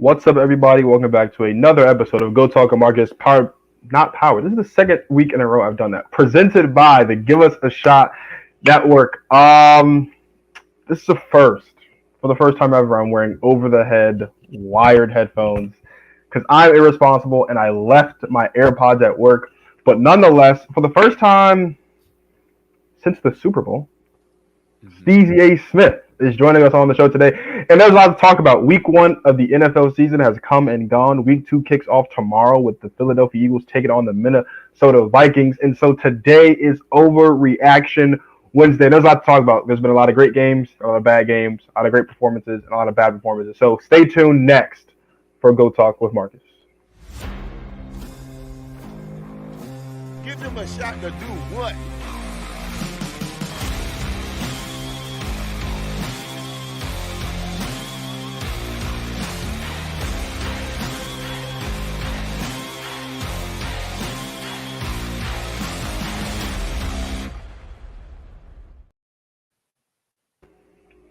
What's up, everybody? Welcome back to another episode of Go Talk Markets. Not powered. This is the second week in a row I've done that. Presented by the Give Us a Shot Network. This is a first. For the first time ever, I'm wearing over-the-head wired headphones because I'm irresponsible and I left my AirPods at work. But nonetheless, for the first time since the Super Bowl, Steezy A. Smith is joining us on the show today. And there's a lot to talk about. Week 1 of the NFL season has come and gone. Week 2 kicks off tomorrow with the Philadelphia Eagles taking on the Minnesota Vikings. And so today is Overreaction Wednesday. There's a lot to talk about. There's been a lot of great games, a lot of bad games, a lot of great performances, and a lot of bad performances. So stay tuned next for Go Talk with Marcus. Give them a shot to do what?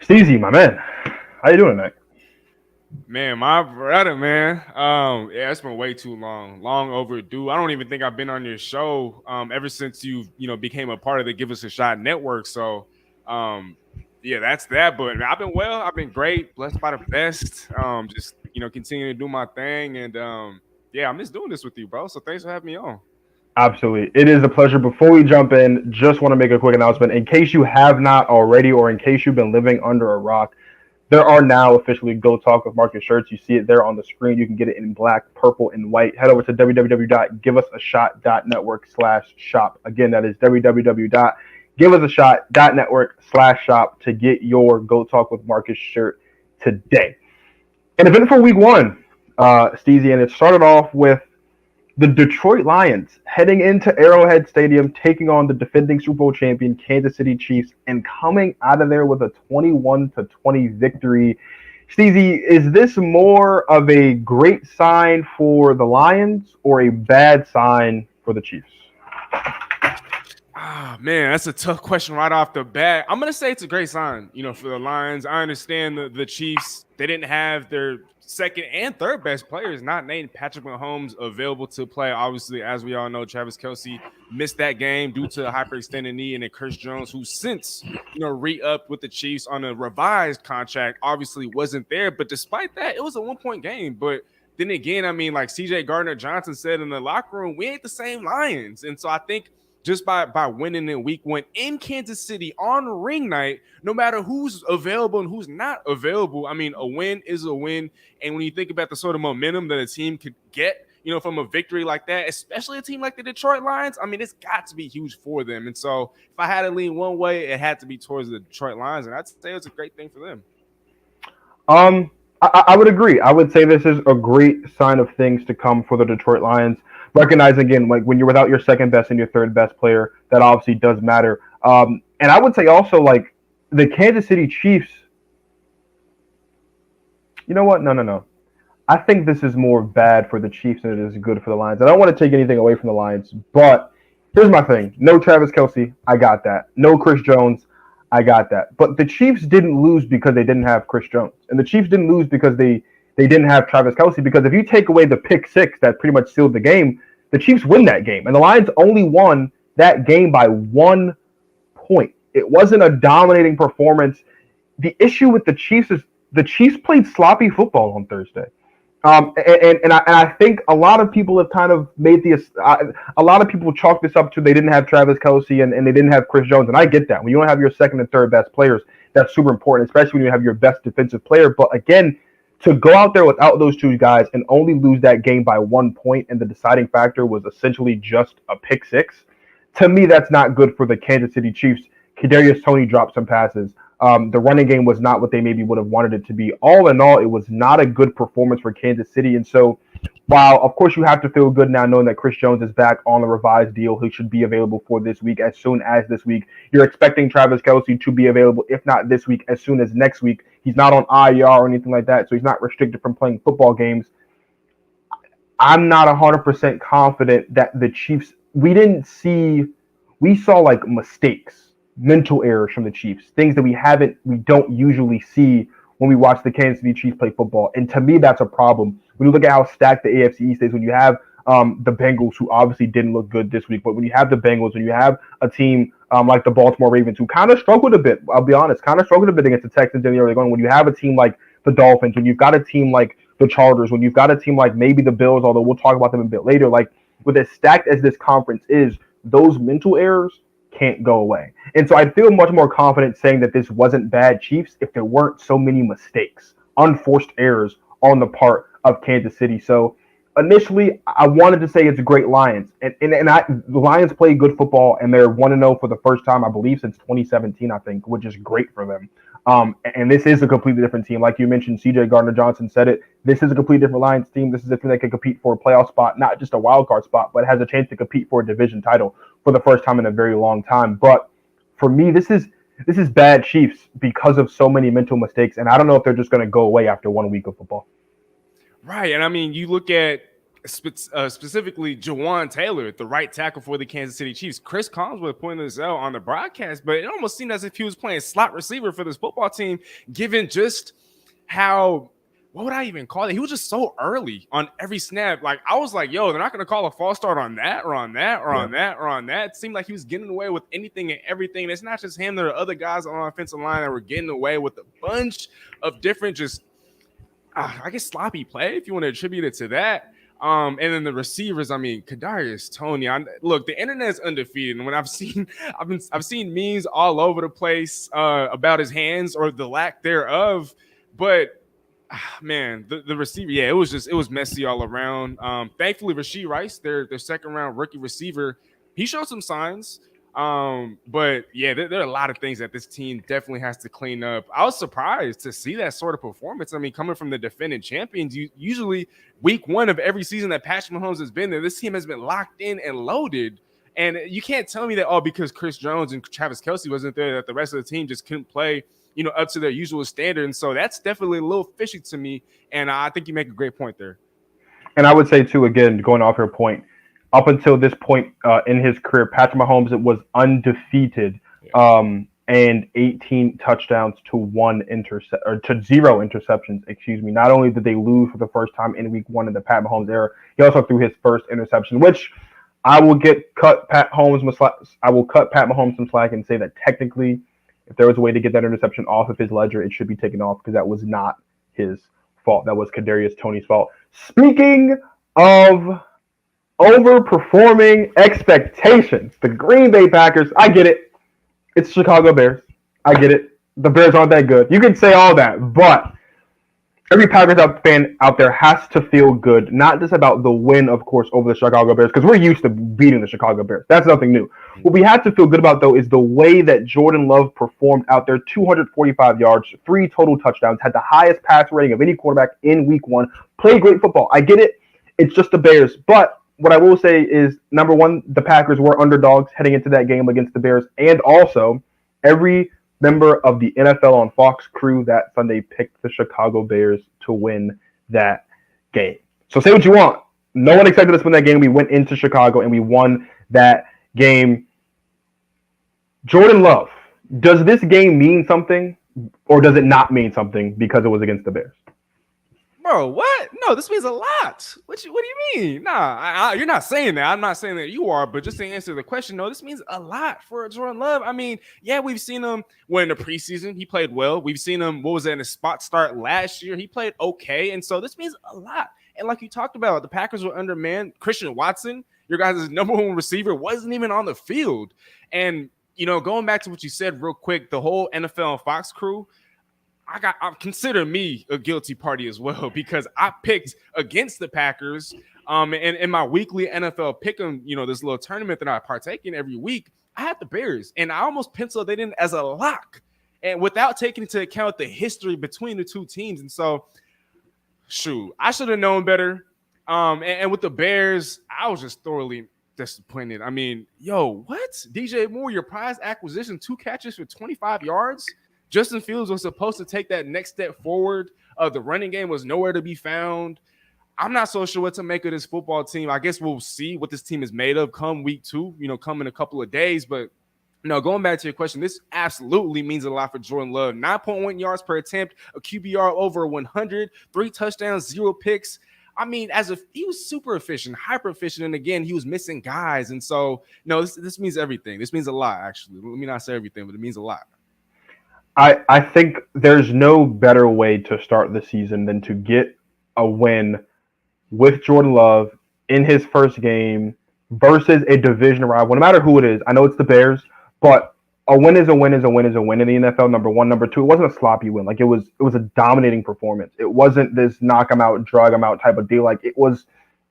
Steezy, my man. How you doing tonight? Man, my brother, man. It's been way too long overdue. I don't even think I've been on your show ever since you became a part of the Give Us a Shot network. So, that's that. But I've been well. I've been great, blessed by the best. Just continuing to do my thing, and I miss doing this with you, bro. So thanks for having me on. Absolutely. It is a pleasure. Before we jump in, just want to make a quick announcement. In case you have not already, or in case you've been living under a rock, there are now officially Go Talk with Marcus shirts. You see it there on the screen. You can get it in black, purple, and white. Head over to www.giveusashot.network/shop. Again, that is www.giveusashot.network/shop to get your Go Talk with Marcus shirt today. An eventful week 1, Steezy, and it started off with the Detroit Lions heading into Arrowhead Stadium, taking on the defending Super Bowl champion Kansas City Chiefs, and coming out of there with a 21-20 victory. Steezy, is this more of a great sign for the Lions or a bad sign for the Chiefs? Man, that's a tough question right off the bat. I'm going to say it's a great sign, for the Lions. I understand the Chiefs, they didn't have their second and third best players, not named Patrick Mahomes, available to play. Obviously, as we all know, Travis Kelce missed that game due to a hyperextended knee, and then Chris Jones, who since re-upped with the Chiefs on a revised contract, obviously wasn't there. But despite that, it was a 1-point game. But then again, like CJ Gardner-Johnson said in the locker room, we ain't the same Lions. And so I think just by winning in week 1 in Kansas City on ring night, no matter who's available and who's not available, a win is a win. And when you think about the sort of momentum that a team could get, from a victory like that, especially a team like the Detroit Lions, it's got to be huge for them. And so if I had to lean one way, it had to be towards the Detroit Lions. And I'd say it's a great thing for them. I would agree. I would say this is a great sign of things to come for the Detroit Lions. Recognizing, again, like when you're without your second best and your third best player, that obviously does matter. And I would say also, like, the Kansas City Chiefs, you know what? No. I think this is more bad for the Chiefs than it is good for the Lions. I don't want to take anything away from the Lions, but here's my thing. No Travis Kelce, I got that. No Chris Jones, I got that. But the Chiefs didn't lose because they didn't have Chris Jones. And the Chiefs didn't lose because they didn't have Travis Kelce, because if you take away the pick six that pretty much sealed the game, the Chiefs win that game. And the Lions only won that game by 1 point. It wasn't a dominating performance. The issue with the Chiefs is the Chiefs played sloppy football on Thursday. And I think a lot of people have kind of made a lot of people chalk this up to they didn't have Travis Kelce and they didn't have Chris Jones. And I get that. When you don't have your second and third best players, that's super important, especially when you have your best defensive player. But again, to go out there without those two guys and only lose that game by 1 point, and the deciding factor was essentially just a pick six, to me, that's not good for the Kansas City Chiefs. Kadarius Toney dropped some passes. The running game was not what they maybe would have wanted it to be. All in all, it was not a good performance for Kansas City. And so, while, of course, you have to feel good now knowing that Chris Jones is back on the revised deal, who should be available for this week as soon as this week. You're expecting Travis Kelce to be available, if not this week, as soon as next week. He's not on IR or anything like that, so he's not restricted from playing football games. I'm not 100% confident that the Chiefs – we saw like mistakes, mental errors from the Chiefs, things that we don't usually see when we watch the Kansas City Chiefs play football. And to me, that's a problem. When you look at how stacked the AFC East is, when you have the Bengals, who obviously didn't look good this week, but when you have the Bengals, when you have a team like the Baltimore Ravens, who kind of struggled a bit, I'll be honest, kind of struggled a bit against the Texans in the early going, when you have a team like the Dolphins, when you've got a team like the Chargers, when you've got a team like maybe the Bills, although we'll talk about them a bit later, like with as stacked as this conference is, those mental errors can't go away. And so I'd feel much more confident saying that this wasn't bad Chiefs if there weren't so many mistakes, unforced errors on the part of Kansas City. So initially, I wanted to say it's a great Lions. The Lions play good football, and they're 1-0 for the first time, I believe, since 2017, I think, which is great for them. And this is a completely different team. Like you mentioned, C.J. Gardner-Johnson said it. This is a completely different Lions team. This is a team that can compete for a playoff spot, not just a wild card spot, but has a chance to compete for a division title for the first time in a very long time. But for me, this is bad Chiefs because of so many mental mistakes, and I don't know if they're just going to go away after 1 week of football. Right, and I mean, you look at specifically Jawan Taylor, the right tackle for the Kansas City Chiefs. Chris Collinsworth pointed this out on the broadcast, but it almost seemed as if he was playing slot receiver for this football team, given just how, what would I even call it? He was just so early on every snap. Like, I was like, yo, they're not going to call a false start on that or on that or on that or on that. It seemed like he was getting away with anything and everything. And it's not just him. There are other guys on the offensive line that were getting away with a bunch of different just, I guess, sloppy play, if you want to attribute it to that. And then the receivers, I mean, Kadarius Toney. Look, the internet is undefeated. And when I've seen memes all over the place about his hands or the lack thereof. But man, the receiver, yeah, it was messy all around. Thankfully, Rashee Rice, their second round rookie receiver, he showed some signs. But yeah, there are a lot of things that this team definitely has to clean up. I was surprised to see that sort of performance. I mean, coming from the defending champions, usually week one of every season that Patrick Mahomes has been there, this team has been locked in and loaded. And you can't tell me that, because Chris Jones and Travis Kelce wasn't there, that the rest of the team just couldn't play, up to their usual standard. And so that's definitely a little fishy to me. And I think you make a great point there. And I would say too, again, going off your point, up until this point in his career, Patrick Mahomes was undefeated, and 18 touchdowns to 0 interceptions. Excuse me. Not only did they lose for the first time in Week 1 in the Pat Mahomes era, he also threw his first interception, which I will cut Pat Mahomes some slack and say that technically, if there was a way to get that interception off of his ledger, it should be taken off because that was not his fault. That was Kadarius Toney's fault. Speaking of overperforming expectations, the Green Bay Packers, I get it. It's Chicago Bears. I get it. The Bears aren't that good. You can say all that, but every Packers fan out there has to feel good, not just about the win, of course, over the Chicago Bears, because we're used to beating the Chicago Bears. That's nothing new. What we have to feel good about, though, is the way that Jordan Love performed out there. 245 yards, 3 total touchdowns, had the highest pass rating of any quarterback in Week 1, played great football. I get it. It's just the Bears. But what I will say is, number one, the Packers were underdogs heading into that game against the Bears, and also every member of the NFL on Fox crew that Sunday picked the Chicago Bears to win that game. So say what you want. No one expected us to win that game. We went into Chicago and we won that game. Jordan Love, does this game mean something or does it not mean something because it was against the Bears? Bro, what? No, this means a lot. What do you mean? Nah, you're not saying that. I'm not saying that you are, but just to answer the question, no, this means a lot for Jordan Love. I mean, yeah, we've seen him in the preseason. He played well. We've seen him, in a spot start last year. He played okay. And so this means a lot. And like you talked about, the Packers were undermanned. Christian Watson, your guys' number one receiver, wasn't even on the field. And, going back to what you said real quick, the whole NFL and Fox crew, I consider me a guilty party as well because I picked against the Packers. And in my weekly NFL pick'em, this little tournament that I partake in every week, I had the Bears, and I almost penciled it in as a lock, and without taking into account the history between the two teams. And so, shoot, I should have known better. And with the Bears, I was just thoroughly disappointed. I mean, what? DJ Moore, your prize acquisition, 2 catches for 25 yards. Justin Fields was supposed to take that next step forward. The running game was nowhere to be found. I'm not so sure what to make of this football team. I guess we'll see what this team is made of come week 2, come in a couple of days. But No, going back to your question, this absolutely means a lot for Jordan Love. 9.1 yards per attempt, a QBR over 100, 3 touchdowns, 0 picks. I mean, he was super efficient, hyper efficient, and again, he was missing guys, and so no, this means everything. This means a lot, actually. Let me not say everything, but it means a lot. I think there's no better way to start the season than to get a win with Jordan Love in his first game versus a division rival, no matter who it is. I know it's the Bears, but a win is a win is a win is a win in the NFL. Number one, number two, it wasn't a sloppy win. Like it was a dominating performance. It wasn't this knock 'em out, drag 'em out type of deal. Like it was.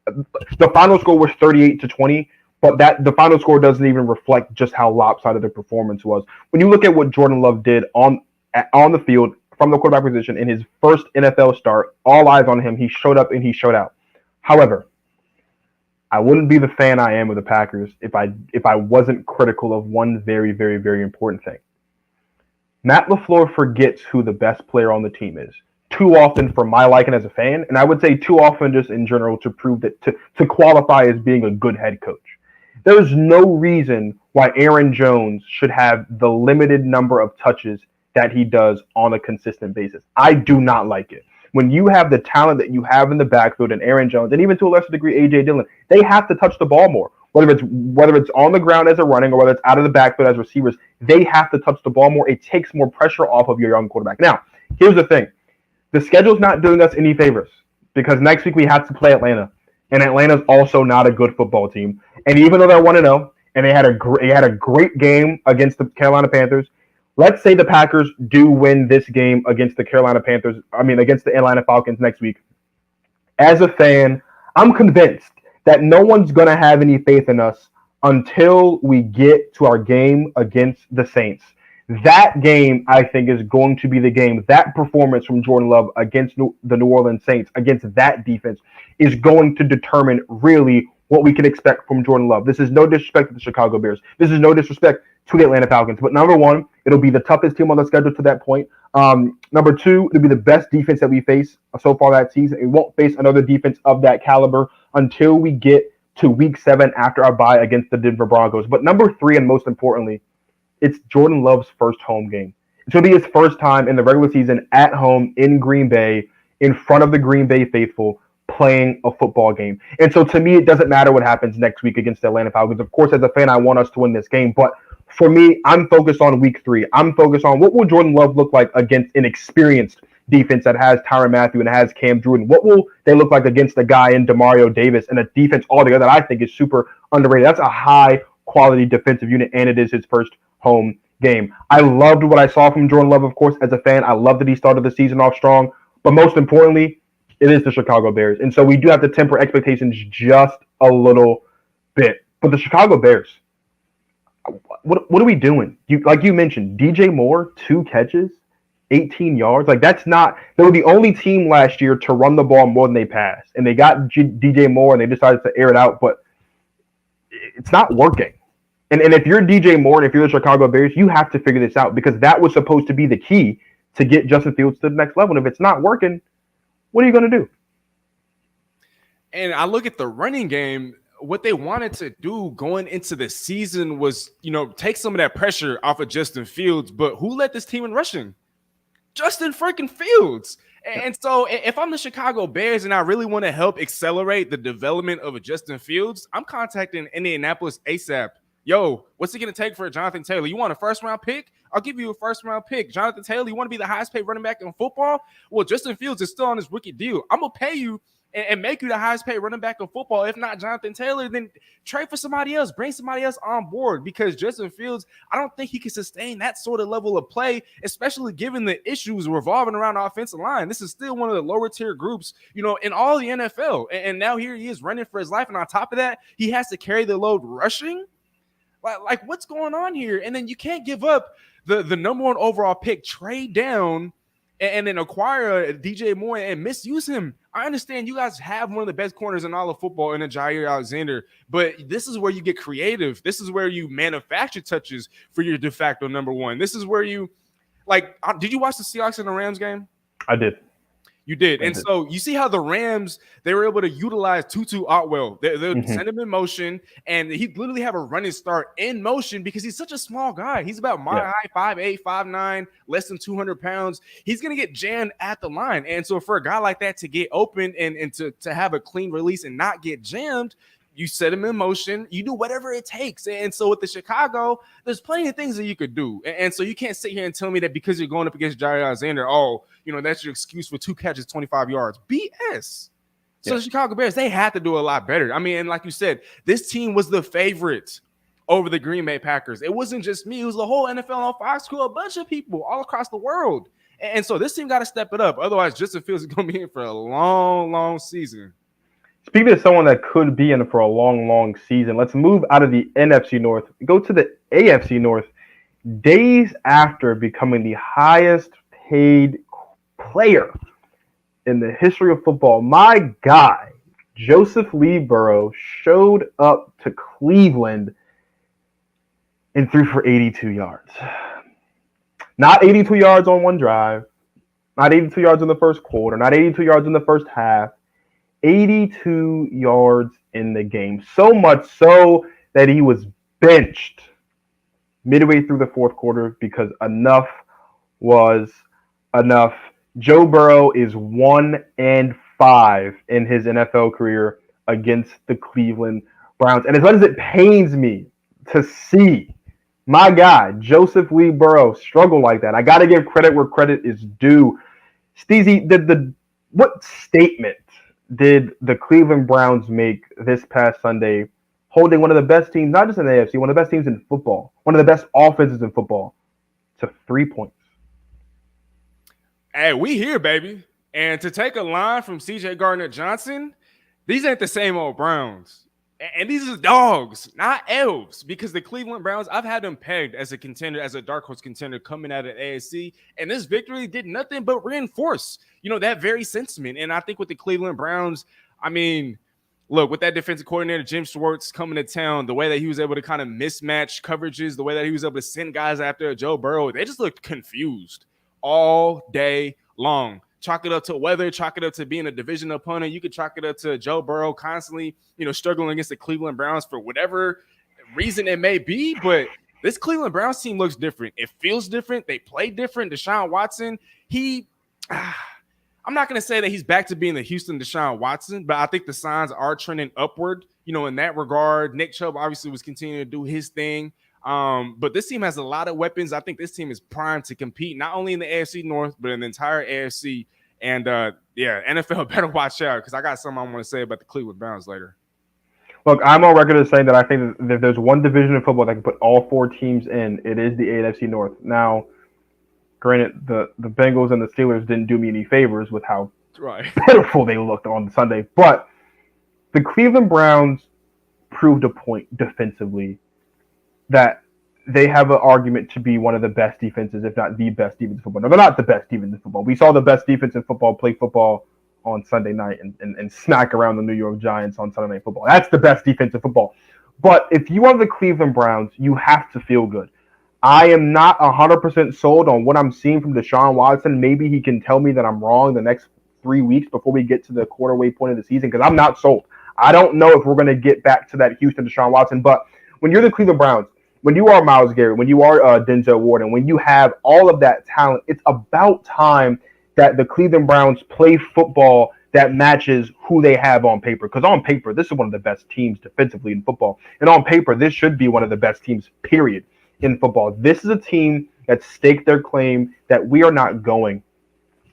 The final score was 38-20, but that the final score doesn't even reflect just how lopsided the performance was. When you look at what Jordan Love did on the field from the quarterback position in his first NFL start, all eyes on him. He showed up and he showed out. However, I wouldn't be the fan I am of the Packers if I wasn't critical of one very, very, very important thing. Matt LaFleur forgets who the best player on the team is too often for my liking as a fan, and I would say too often just in general to prove that to qualify as being a good head coach. There's no reason why Aaron Jones should have the limited number of touches that he does on a consistent basis. I do not like it. When you have the talent that you have in the backfield and Aaron Jones, and even to a lesser degree A.J. Dillon, they have to touch the ball more. Whether it's on the ground as a running or whether it's out of the backfield as receivers, they have to touch the ball more. It takes more pressure off of your young quarterback. Now, here's the thing. The schedule's not doing us any favors because next week we have to play Atlanta, and Atlanta's also not a good football team. And even though they're 1-0 and they had a great game against the Carolina Panthers, let's say the Packers do win this game against the against the Atlanta Falcons next week. As a fan, I'm convinced that no one's going to have any faith in us until we get to our game against the Saints. That game, I think, is going to be the game. That performance from Jordan Love against the New Orleans Saints, against that defense, is going to determine really what we can expect from Jordan Love. This is no disrespect to the Chicago Bears. This is no disrespect to the Atlanta Falcons. But number one, it'll be the toughest team on the schedule to that point. Number two, it'll be the best defense that we face so far that season. We won't face another defense of that caliber until we get to week 7 after our bye against the Denver Broncos. But number three, and most importantly, it's Jordan Love's first home game. It's going to be his first time in the regular season at home in Green Bay, in front of the Green Bay faithful, playing a football game. And so to me, it doesn't matter what happens next week against the Atlanta Falcons. Of course, as a fan, I want us to win this game. But for me, I'm focused on week 3. I'm focused on what will Jordan Love look like against an experienced defense that has Tyrann Mathieu and has Cam Jordan. What will they look like against a guy in Demario Davis and a defense altogether that I think is super underrated? That's a high-quality defensive unit, and it is his first home game. I loved what I saw from Jordan Love, of course, as a fan. I love that he started the season off strong. But most importantly, it is the Chicago Bears. And so we do have to temper expectations just a little bit. But the Chicago Bears, what are we doing? Like you mentioned, DJ Moore, 2 catches, 18 yards. Like that's not – they were the only team last year to run the ball more than they passed. And they got DJ Moore and they decided to air it out. But it's not working. And if you're DJ Moore and if you're the Chicago Bears, you have to figure this out because that was supposed to be the key to get Justin Fields to the next level. And if it's not working, what are you going to do? And I look at the running game. What they wanted to do going into the season was, take some of that pressure off of Justin Fields. But who led this team in rushing? Justin freaking Fields. And so if I'm the Chicago Bears and I really want to help accelerate the development of a Justin Fields, I'm contacting Indianapolis ASAP. Yo, what's it going to take for a Jonathan Taylor? You want a first-round pick? I'll give you a first-round pick. Jonathan Taylor, you want to be the highest-paid running back in football? Well, Justin Fields is still on his rookie deal. I'm going to pay you and make you the highest-paid running back in football. If not Jonathan Taylor, then trade for somebody else. Bring somebody else on board because Justin Fields, I don't think he can sustain that sort of level of play, especially given the issues revolving around the offensive line. This is still one of the lower-tier groups, in all the NFL. And now here he is running for his life. And on top of that, he has to carry the load rushing. Like what's going on here? And then you can't give up the number 1 overall pick, trade down, and then acquire DJ Moore and misuse him. I understand you guys have one of the best corners in all of football in a Jair Alexander, but this is where you get creative. This is where you manufacture touches for your de facto number 1. This is where you did you watch the Seahawks and the Rams game? I did. You did. And so you see how the Rams, they were able to utilize Tutu Otwell. They'll send him in motion, and he literally have a running start in motion because he's such a small guy. He's about my high, 5'8", 5'9", less than 200 pounds. He's going to get jammed at the line. And so for a guy like that to get open and to have a clean release and not get jammed, you set him in motion. You do whatever it takes. And so with the Chicago, there's plenty of things that you could do. And so you can't sit here and tell me that because you're going up against Jair Alexander, that's your excuse for 2 catches, 25 yards. BS. So the Chicago Bears, they had to do a lot better. I mean, and like you said, this team was the favorite over the Green Bay Packers. It wasn't just me. It was the whole NFL on Fox crew, a bunch of people all across the world. And so this team got to step it up. Otherwise, Justin Fields is going to be in for a long, long season. Speaking of someone that could be in for a long, long season, let's move out of the NFC North, go to the AFC North. Days after becoming the highest paid player in the history of football, my guy, Joseph Lee Burrow, showed up to Cleveland and threw for 82 yards. Not 82 yards on one drive, not 82 yards in the first quarter, not 82 yards in the first half. 82 yards in the game. So much so that he was benched midway through the fourth quarter because enough was enough. Joe Burrow is 1-5 in his NFL career against the Cleveland Browns. And as much as it pains me to see my guy, Joseph Lee Burrow, struggle like that, I got to give credit where credit is due. Steezy, what statement did the Cleveland Browns make this past Sunday, holding one of the best teams, not just in the AFC, one of the best teams in football, one of the best offenses in football, to 3 points? Hey, we here, baby. And to take a line from C.J. Gardner-Johnson, these ain't the same old Browns. And these are dogs, not elves, because the Cleveland Browns, I've had them pegged as a contender, as a dark horse contender coming out of AFC, and this victory did nothing but reinforce, that very sentiment. And I think with the Cleveland Browns, I mean, look, with that defensive coordinator, Jim Schwartz, coming to town, the way that he was able to kind of mismatch coverages, the way that he was able to send guys after Joe Burrow, they just looked confused all day long. Chalk it up to weather, chalk it up to being a division opponent. You could chalk it up to Joe Burrow constantly, struggling against the Cleveland Browns for whatever reason it may be. But this Cleveland Browns team looks different. It feels different. They play different. Deshaun Watson, I'm not going to say that he's back to being the Houston Deshaun Watson, but I think the signs are trending upward, in that regard. Nick Chubb obviously was continuing to do his thing. But this team has a lot of weapons. I think this team is primed to compete, not only in the AFC North, but in the entire AFC. And NFL better watch out, because I got something I want to say about the Cleveland Browns later. Look, I'm on record as saying that I think that if there's one division in football that can put all 4 teams in, it is the AFC North. Now, granted, the Bengals and the Steelers didn't do me any favors with how pitiful they looked on Sunday, but the Cleveland Browns proved a point defensively that they have an argument to be one of the best defenses, if not the best defense in football. No, they're not the best defense in football. We saw the best defense in football play football on Sunday night and smack around the New York Giants on Sunday Night Football. That's the best defense in football. But if you are the Cleveland Browns, you have to feel good. I am not 100% sold on what I'm seeing from Deshaun Watson. Maybe he can tell me that I'm wrong the next 3 weeks before we get to the quarterway point of the season, because I'm not sold. I don't know if we're going to get back to that Houston Deshaun Watson. But when you're the Cleveland Browns, when you are Myles Garrett, when you are Denzel Ward, and when you have all of that talent, it's about time that the Cleveland Browns play football that matches who they have on paper. Because on paper, this is one of the best teams defensively in football. And on paper, this should be one of the best teams, period, in football. This is a team that staked their claim that we are not going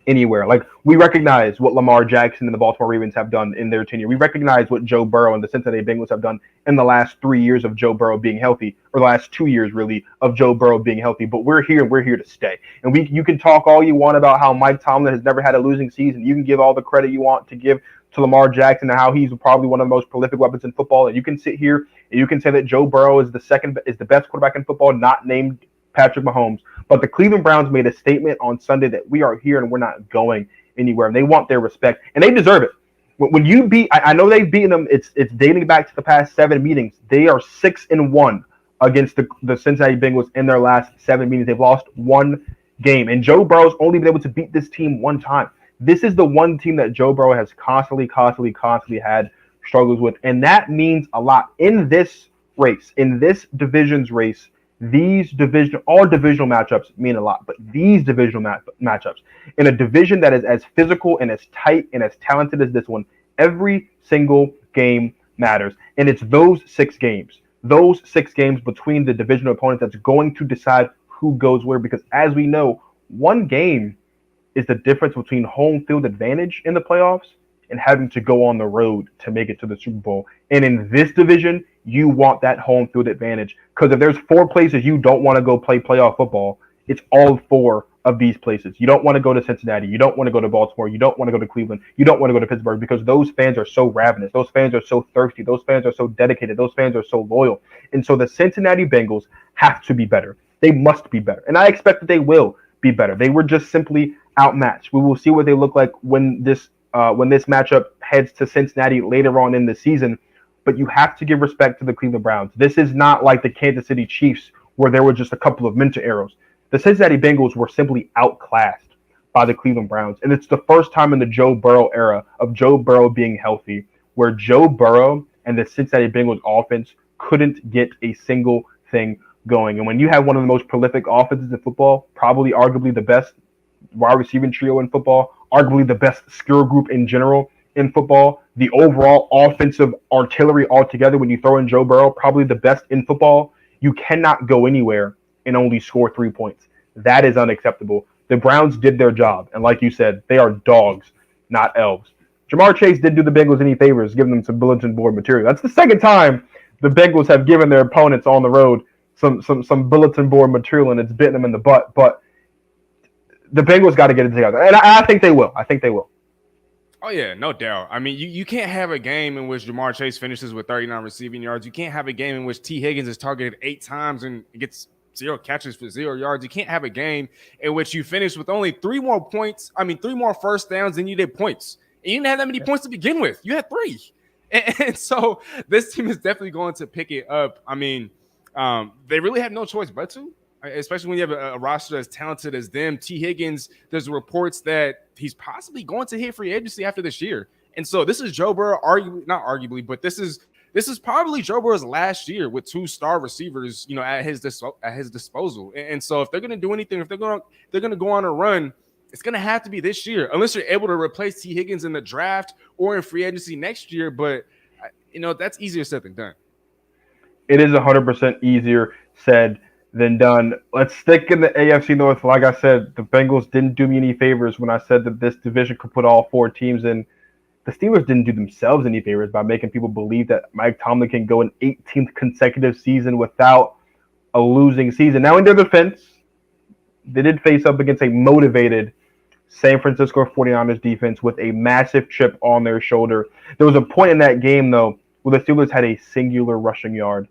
anywhere. Like, we recognize what Lamar Jackson and the Baltimore Ravens have done in their tenure. We recognize what Joe Burrow and the Cincinnati Bengals have done in the last 3 years of Joe Burrow being healthy, or the last 2 years, really, of Joe Burrow being healthy. But we're here to stay. And you can talk all you want about how Mike Tomlin has never had a losing season. You can give all the credit you want to give to Lamar Jackson and how he's probably one of the most prolific weapons in football. And you can sit here and you can say that Joe Burrow is the best quarterback in football, not named Patrick Mahomes. But the Cleveland Browns made a statement on Sunday that we are here and we're not going anywhere, and they want their respect, and they deserve it. When you beat, I know they've beaten them. It's dating back to the past 7 meetings. They are 6-1 against the Cincinnati Bengals in their last 7 meetings. They've lost 1 game, and Joe Burrow's only been able to beat this team 1 time. This is the one team that Joe Burrow has constantly had struggles with, and that means a lot in this race, in this division's race. All divisional matchups mean a lot, but these divisional matchups in a division that is as physical and as tight and as talented as this one, every single game matters, and it's those 6 games between the divisional opponents that's going to decide who goes where. Because as we know, one game is the difference between home field advantage in the playoffs and having to go on the road to make it to the Super Bowl. And in this division, you want that home field advantage, because if there's 4 places you don't want to go play playoff football, it's all 4 of these places. You don't want to go to Cincinnati. You don't want to go to Baltimore. You don't want to go to Cleveland. You don't want to go to Pittsburgh, because those fans are so ravenous. Those fans are so thirsty. Those fans are so dedicated. Those fans are so loyal. And so the Cincinnati Bengals have to be better. They must be better. And I expect that they will be better. They were just simply outmatched. We will see what they look like when this matchup heads to Cincinnati later on in the season. But you have to give respect to the Cleveland Browns. This is not like the Kansas City Chiefs, where there were just a couple of mental arrows. The Cincinnati Bengals were simply outclassed by the Cleveland Browns. And it's the first time in the Joe Burrow era of Joe Burrow being healthy where Joe Burrow and the Cincinnati Bengals offense couldn't get a single thing going. And when you have one of the most prolific offenses in football, probably arguably the best wide receiving trio in football, arguably the best skill group in general in football, the overall offensive artillery altogether, when you throw in Joe Burrow, probably the best in football, you cannot go anywhere and only score 3 points. That is unacceptable. The Browns did their job. And like you said, they are dogs, not elves. Jamar Chase didn't do the Bengals any favors, giving them some bulletin board material. That's the second time the Bengals have given their opponents on the road some bulletin board material, and it's bitten them in the butt. But the Bengals got to get it together. And I think they will. Oh, yeah, no doubt. I mean, you can't have a game in which Jamar Chase finishes with 39 receiving yards. You can't have a game in which T. Higgins is targeted 8 times and gets 0 catches for 0 yards. You can't have a game in which you finish with only 3 more first downs than you did points. And you didn't have that many points to begin with. You had 3. And so this team is definitely going to pick it up. I mean, they really have no choice but to, especially when you have a roster as talented as them. T. Higgins, there's reports that he's possibly going to hit free agency after this year. And so this is Joe Burrow, not arguably, but this is probably Joe Burrow's last year with 2 star receivers, at his disposal. And so if they're going to do anything, if they're going to go on a run, it's going to have to be this year, unless you're able to replace T. Higgins in the draft or in free agency next year. But, that's easier said than done. It is 100% easier said than done. Let's stick in the AFC North. Like I said, the Bengals didn't do me any favors when I said that this division could put all 4 teams in. The Steelers didn't do themselves any favors by making people believe that Mike Tomlin can go an 18th consecutive season without a losing season. Now, in their defense, they did face up against a motivated San Francisco 49ers defense with a massive chip on their shoulder. There was a point in that game, though, where the Steelers had a singular rushing yard,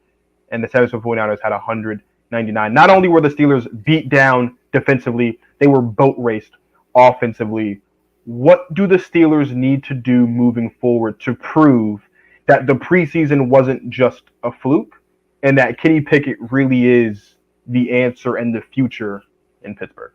and the San Francisco 49ers had 199. Not only were the Steelers beat down defensively, they were boat raced offensively. What do the Steelers need to do moving forward to prove that the preseason wasn't just a fluke and that Kenny Pickett really is the answer and the future in Pittsburgh?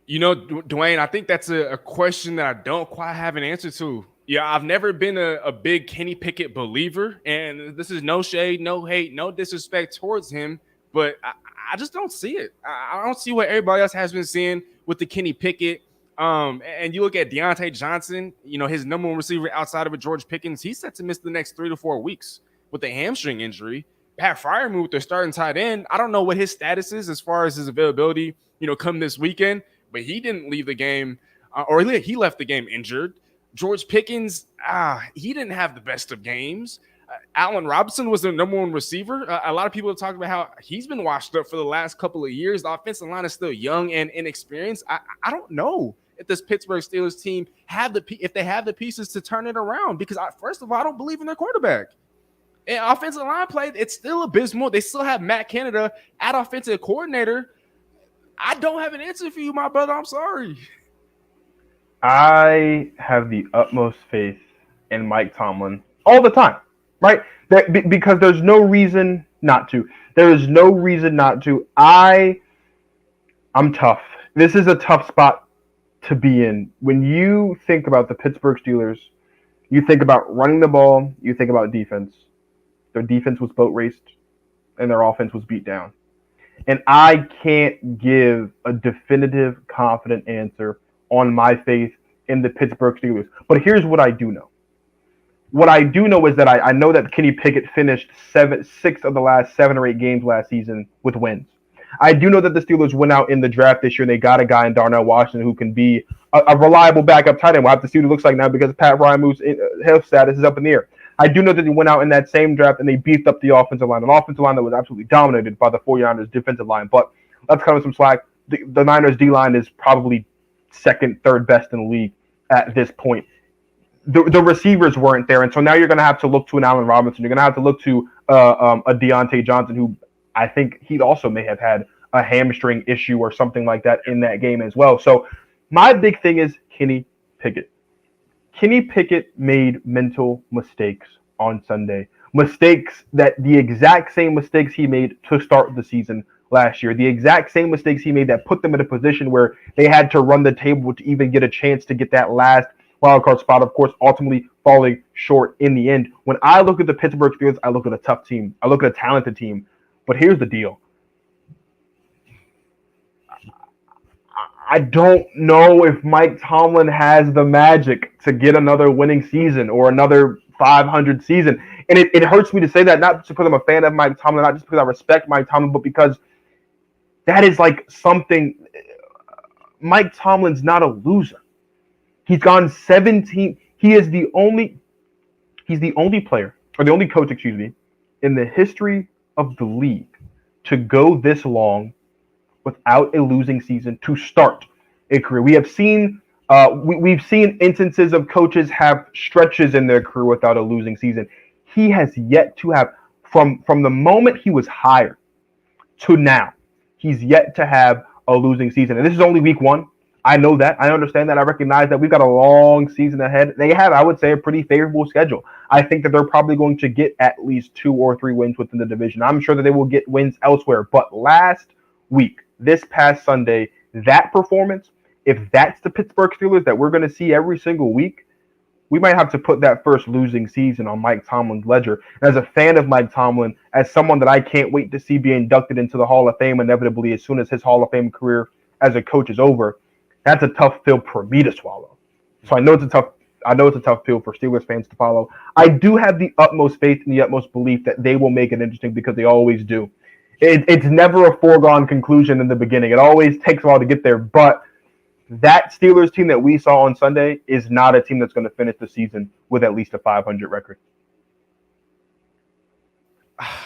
Dwayne, I think that's a question that I don't quite have an answer to. Yeah, I've never been a big Kenny Pickett believer, and this is no shade, no hate, no disrespect towards him, but I just don't see it. I don't see what everybody else has been seeing with the Kenny Pickett. And you look at Deontay Johnson, his number 1 receiver outside of George Pickens, he's set to miss the next 3 to 4 weeks with a hamstring injury. Pat Freiermuth, their starting tight end, I don't know what his status is as far as his availability, come this weekend, but he didn't leave the game, or he left the game injured. George Pickens, he didn't have the best of games. Allen Robinson was their number 1 receiver. A lot of people have talked about how he's been washed up for the last couple of years. The offensive line is still young and inexperienced. I don't know if this Pittsburgh Steelers team if they have the pieces to turn it around, because first of all, I don't believe in their quarterback. And offensive line play, it's still abysmal. They still have Matt Canada at offensive coordinator. I don't have an answer for you, my brother. I'm sorry. I have the utmost faith in Mike Tomlin all the time, right? Because there's no reason not to. There is no reason not to. I'm tough. This is a tough spot to be in. When you think about the Pittsburgh Steelers, you think about running the ball, you think about defense. Their defense was boat raced, and their offense was beat down. And I can't give a definitive, confident answer on my faith in the Pittsburgh Steelers. But here's what I do know. What I do know is that I know that Kenny Pickett finished 6 of the last 7 or 8 games last season with wins. I do know that the Steelers went out in the draft this year and they got a guy in Darnell Washington who can be a reliable backup tight end. We'll have to see what it looks like now because Pat Fryermuth's health status is up in the air. I do know that they went out in that same draft and they beefed up the offensive line, an offensive line that was absolutely dominated by the 49ers defensive line. But let's cut him some slack. The Niners D-line is probably second, third best in the league at this point. The receivers weren't there, and so now you're going to have to look to an Allen Robinson. You're going to have to look to a Deontay Johnson, who I think he also may have had a hamstring issue or something like that in that game as well. So my big thing is Kenny Pickett. Kenny Pickett made mental mistakes on Sunday. Mistakes that the exact same mistakes he made to start the season last year. The exact same mistakes he made that put them in a position where they had to run the table to even get a chance to get that last wildcard spot, of course, ultimately falling short in the end. When I look at the Pittsburgh Steelers, I look at a tough team. I look at a talented team. But here's the deal. I don't know if Mike Tomlin has the magic to get another winning season or another 500 season. And it hurts me to say that, not just because I'm a fan of Mike Tomlin, not just because I respect Mike Tomlin, but because that is like something. Mike Tomlin's not a loser. He's gone 17. He is the only player, or the only coach, in the history of the league to go this long without a losing season to start a career. We have seen we've seen instances of coaches have stretches in their career without a losing season. He has yet to have, from the moment he was hired to now, he's yet to have a losing season. And this is only week 1. I know that. I understand that. I recognize that we've got a long season ahead. They have, I would say, a pretty favorable schedule. I think that they're probably going to get at least 2 or 3 wins within the division. I'm sure that they will get wins elsewhere. But last week, this past Sunday, that performance, if that's the Pittsburgh Steelers that we're going to see every single week, we might have to put that first losing season on Mike Tomlin's ledger. And as a fan of Mike Tomlin, as someone that I can't wait to see be inducted into the Hall of Fame inevitably as soon as his Hall of Fame career as a coach is over, that's a tough pill for me to swallow. So I know it's a tough pill for Steelers fans to follow. I do have the utmost faith and the utmost belief that they will make it interesting because they always do. It's never a foregone conclusion in the beginning. It always takes a while to get there. But that Steelers team that we saw on Sunday is not a team that's going to finish the season with at least a 500 record.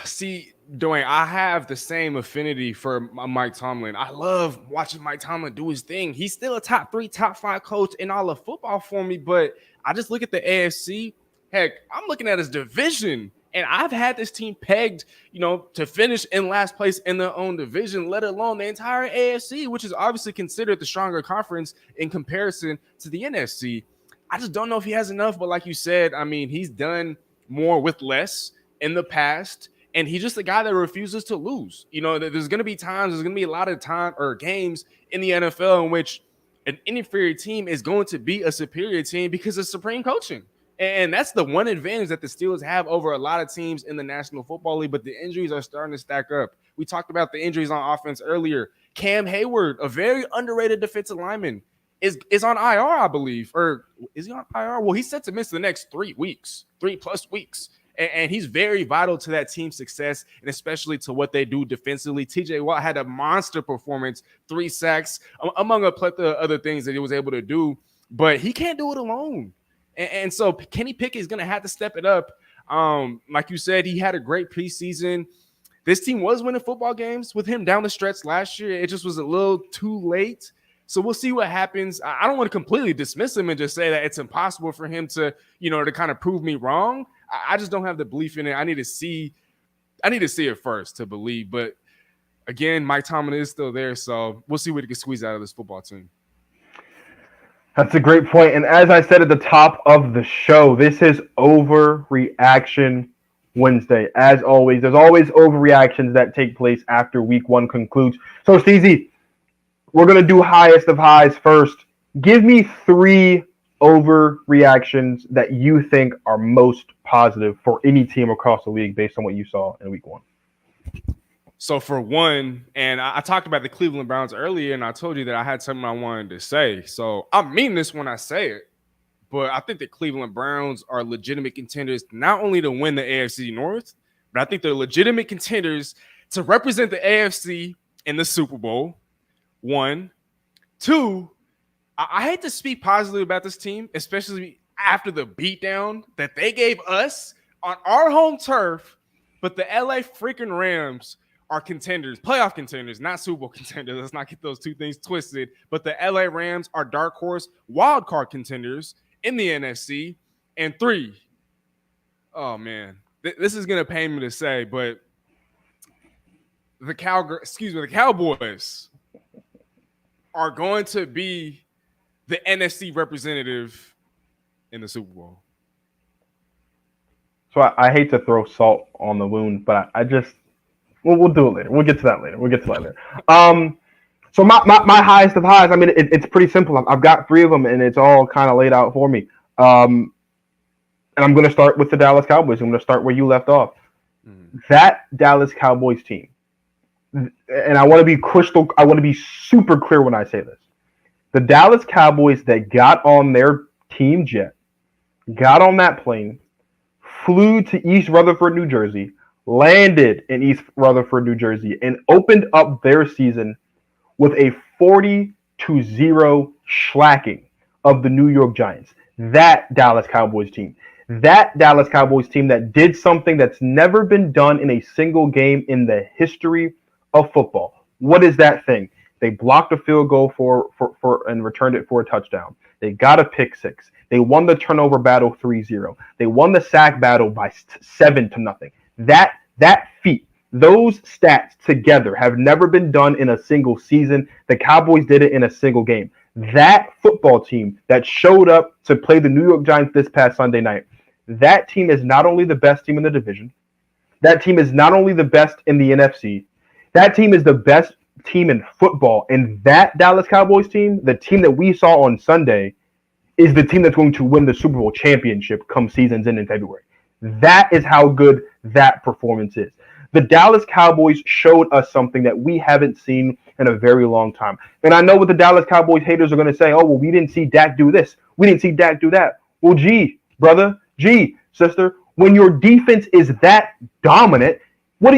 See, Dwayne, I have the same affinity for Mike Tomlin. I love watching Mike Tomlin do his thing. He's still a top 3, top 5 coach in all of football for me, but I just look at the AFC. Heck, I'm looking at his division, and I've had this team pegged, to finish in last place in their own division, let alone the entire AFC, which is obviously considered the stronger conference in comparison to the NFC. I just don't know if he has enough, but like you said, I mean, he's done more with less in the past, and he's just a guy that refuses to lose. There's going to be a lot of time or games in the NFL in which an inferior team is going to be a superior team because of supreme coaching. And that's the one advantage that the Steelers have over a lot of teams in the National Football League, but the injuries are starting to stack up. We talked about the injuries on offense earlier. Cam Hayward, a very underrated defensive lineman, is on IR, I believe. Or is he on IR? Well, he's set to miss the next 3 plus weeks. And he's very vital to that team's success, and especially to what they do defensively. TJ Watt had a monster performance, 3 sacks, among a plethora of other things that he was able to do, but he can't do it alone. And so Kenny Pickett is going to have to step it up. Like you said, he had a great preseason. This team was winning football games with him down the stretch last year. It just was a little too late. So we'll see what happens. I don't want to completely dismiss him and just say that it's impossible for him to, to kind of prove me wrong. I just don't have the belief in it. I need to see it first to believe. But again, Mike Tomlin is still there. So we'll see what he can squeeze out of this football team. That's a great point. And as I said at the top of the show, this is Overreaction Wednesday. As always, there's always overreactions that take place after week 1 concludes. So, Steezy, we're going to do highest of highs first. Give me 3 overreactions that you think are most positive for any team across the league based on what you saw in week 1. So for one, and I talked about the Cleveland Browns earlier, and I told you that I had something I wanted to say. So I mean this when I say it, but I think the Cleveland Browns are legitimate contenders not only to win the AFC North, but I think they're legitimate contenders to represent the AFC in the Super Bowl. 1. 2, I hate to speak positively about this team, especially after the beatdown that they gave us on our home turf, but the LA freaking Rams are contenders, playoff contenders, not Super Bowl contenders. Let's not get those two things twisted. But the LA Rams are dark horse wild card contenders in the NFC. And 3, oh man, this is gonna pain me to say, but the Cowboys are going to be the NFC representative in the Super Bowl. So I hate to throw salt on the wound, but I just we'll do it later. We'll get to that later. So my highest of highs. I mean, it's pretty simple. I've got 3 of them, and it's all kind of laid out for me. And I'm going to start with the Dallas Cowboys. I'm going to start where you left off. That Dallas Cowboys team, and I want to be super clear when I say this. The Dallas Cowboys that got on their team jet, got on that plane, flew to East Rutherford, New Jersey, landed in East Rutherford, New Jersey, and opened up their season with a 40-0 shellacking of the New York Giants. That Dallas Cowboys team. That Dallas Cowboys team that did something that's never been done in a single game in the history of football. What is that thing? They blocked a field goal for and returned it for a touchdown. They got a pick 6. They won the turnover battle 3-0. They won the sack battle by 7-0. That feat, those stats together have never been done in a single season. The Cowboys did it in a single game. That football team that showed up to play the New York Giants this past Sunday night, that team is not only the best team in the division, that team is not only the best in the NFC, that team is the best team in football. And that Dallas Cowboys team, the team that we saw on Sunday, is the team that's going to win the Super Bowl championship come season's end in February. That is how good that performance is. The Dallas Cowboys showed us something that we haven't seen in a very long time. And I know what the Dallas Cowboys haters are going to say, oh, well, we didn't see Dak do this. We didn't see Dak do that. Well, gee, brother, gee, sister, when your defense is that dominant, what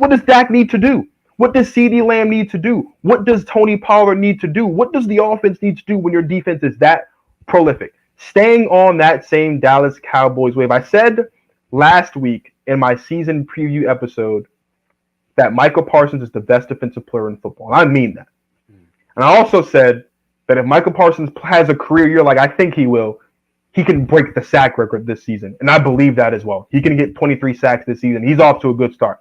does Dak need to do? What does CeeDee Lamb need to do? What does Tony Pollard need to do? What does the offense need to do when your defense is that prolific? Staying on that same Dallas Cowboys wave. I said last week in my season preview episode that Michael Parsons is the best defensive player in football. And I mean that. And I also said that if Michael Parsons has a career year like I think he will, he can break the sack record this season. And I believe that as well. He can get 23 sacks this season. He's off to a good start.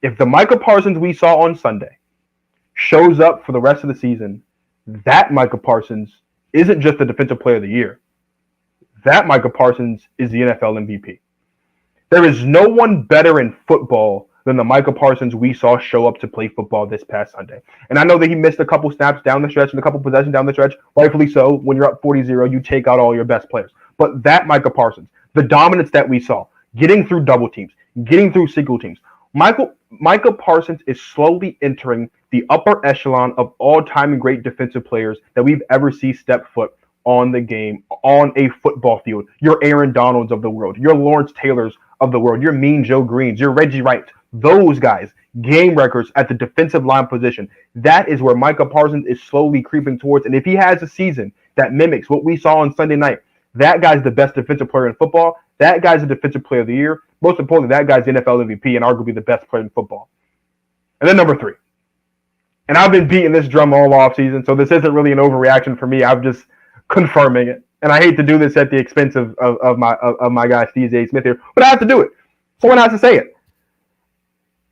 If the Michael Parsons we saw on Sunday shows up for the rest of the season, that Michael Parsons isn't just the defensive player of the year. That Michael Parsons is the NFL MVP. There is no one better in football than the Michael Parsons we saw show up to play football this past Sunday. And I know that he missed a couple snaps down the stretch and a couple possessions down the stretch. Rightfully so. When you're up 40-0, you take out all your best players. But that Michael Parsons, the dominance that we saw, getting through double teams, getting through single teams, Michael Parsons is slowly entering the upper echelon of all-time great defensive players that we've ever seen step foot on the game, on a football field. Your Aaron Donalds of the world, your Lawrence Taylors of the world, your Mean Joe Greens, your Reggie Wrights, those guys, game records at the defensive line position. That is where Michael Parsons is slowly creeping towards. And if he has a season that mimics what we saw on Sunday night, that guy's the best defensive player in football. That guy's the defensive player of the year. Most importantly, that guy's the NFL MVP and arguably the best player in football. And then number 3. And I've been beating this drum all off season, so this isn't really an overreaction for me. I'm just confirming it. And I hate to do this at the expense of my guy Steezy A Smith here, but I have to do it. Someone has to say it.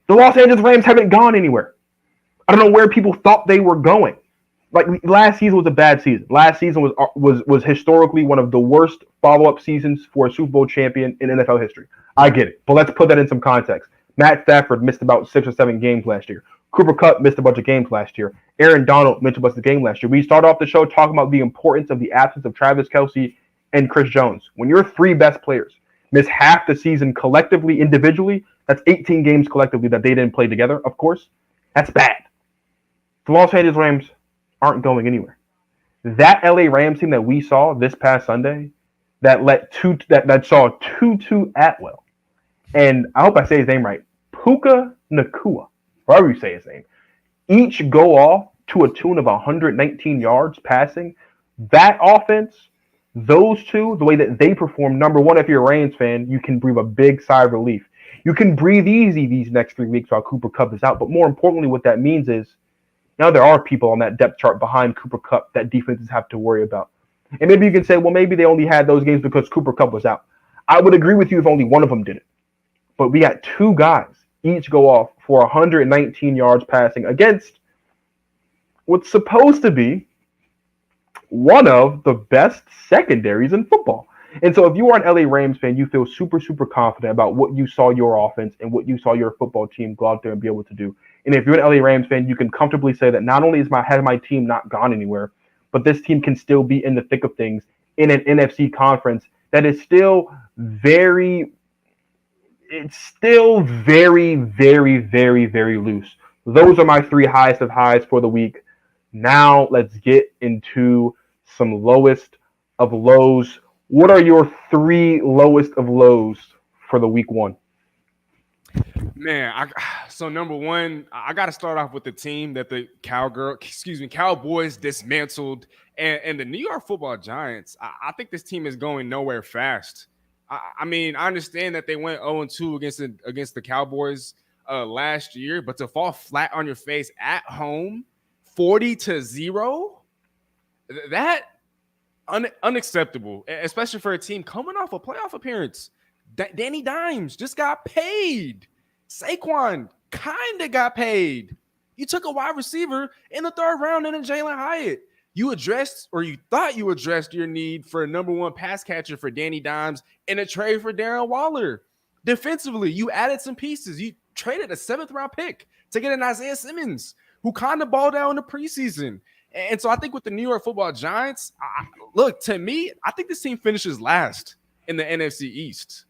The Los Angeles Rams haven't gone anywhere. I don't know where people thought they were going. Like, last season was a bad season. Last season was historically one of the worst follow-up seasons for a Super Bowl champion in NFL history. I get it, but let's put that in some context. Matt Stafford missed about 6 or 7 games last year. Cooper Kupp missed a bunch of games last year. Aaron Donald missed a bunch of games last year. We started off the show talking about the importance of the absence of Travis Kelce and Chris Jones. When your three best players miss half the season collectively, individually, that's 18 games collectively that they didn't play together, of course. That's bad. The Los Angeles Rams aren't going anywhere. That LA Rams team that we saw this past Sunday that saw Tutu Atwell, and I hope I say his name right, Puka Nakua, however you say his name, each go off to a tune of 119 yards passing. That offense, those two, the way that they perform, number one, if you're a Rams fan, you can breathe a big sigh of relief. You can breathe easy these next 3 weeks while Cooper Kupp is out. But more importantly, what that means is now there are people on that depth chart behind Cooper Kupp that defenses have to worry about. And maybe you can say, well, maybe they only had those games because Cooper Kupp was out. I would agree with you if only one of them did it. But we got two guys each go off for 119 yards passing against what's supposed to be one of the best secondaries in football. And so if you are an LA Rams fan, you feel super, super confident about what you saw your offense and what you saw your football team go out there and be able to do. And if you're an LA Rams fan, you can comfortably say that not only has my team not gone anywhere, but this team can still be in the thick of things in an NFC conference that is still very, very, very, very loose. Those are my three highest of highs for the week. Now let's get into some lowest of lows. What are your three lowest of lows for the week one? Man, so number one, I got to start off with the team that the Cowboys dismantled, and the New York Football Giants. I think this team is going nowhere fast. I mean, I understand that they went 0-2 against the Cowboys last year, but to fall flat on your face at home, 40-0, that unacceptable, especially for a team coming off a playoff appearance. Danny Dimes just got paid. Saquon kind of got paid. You took a wide receiver in the third round and a Jalen Hyatt. You thought you addressed your need for a number one pass catcher for Danny Dimes in a trade for Darren Waller. Defensively, you added some pieces. You traded a 7th round pick to get an Isaiah Simmons, who kind of balled out in the preseason. And so I think with the New York Football Giants, look, to me, I think this team finishes last in the NFC East.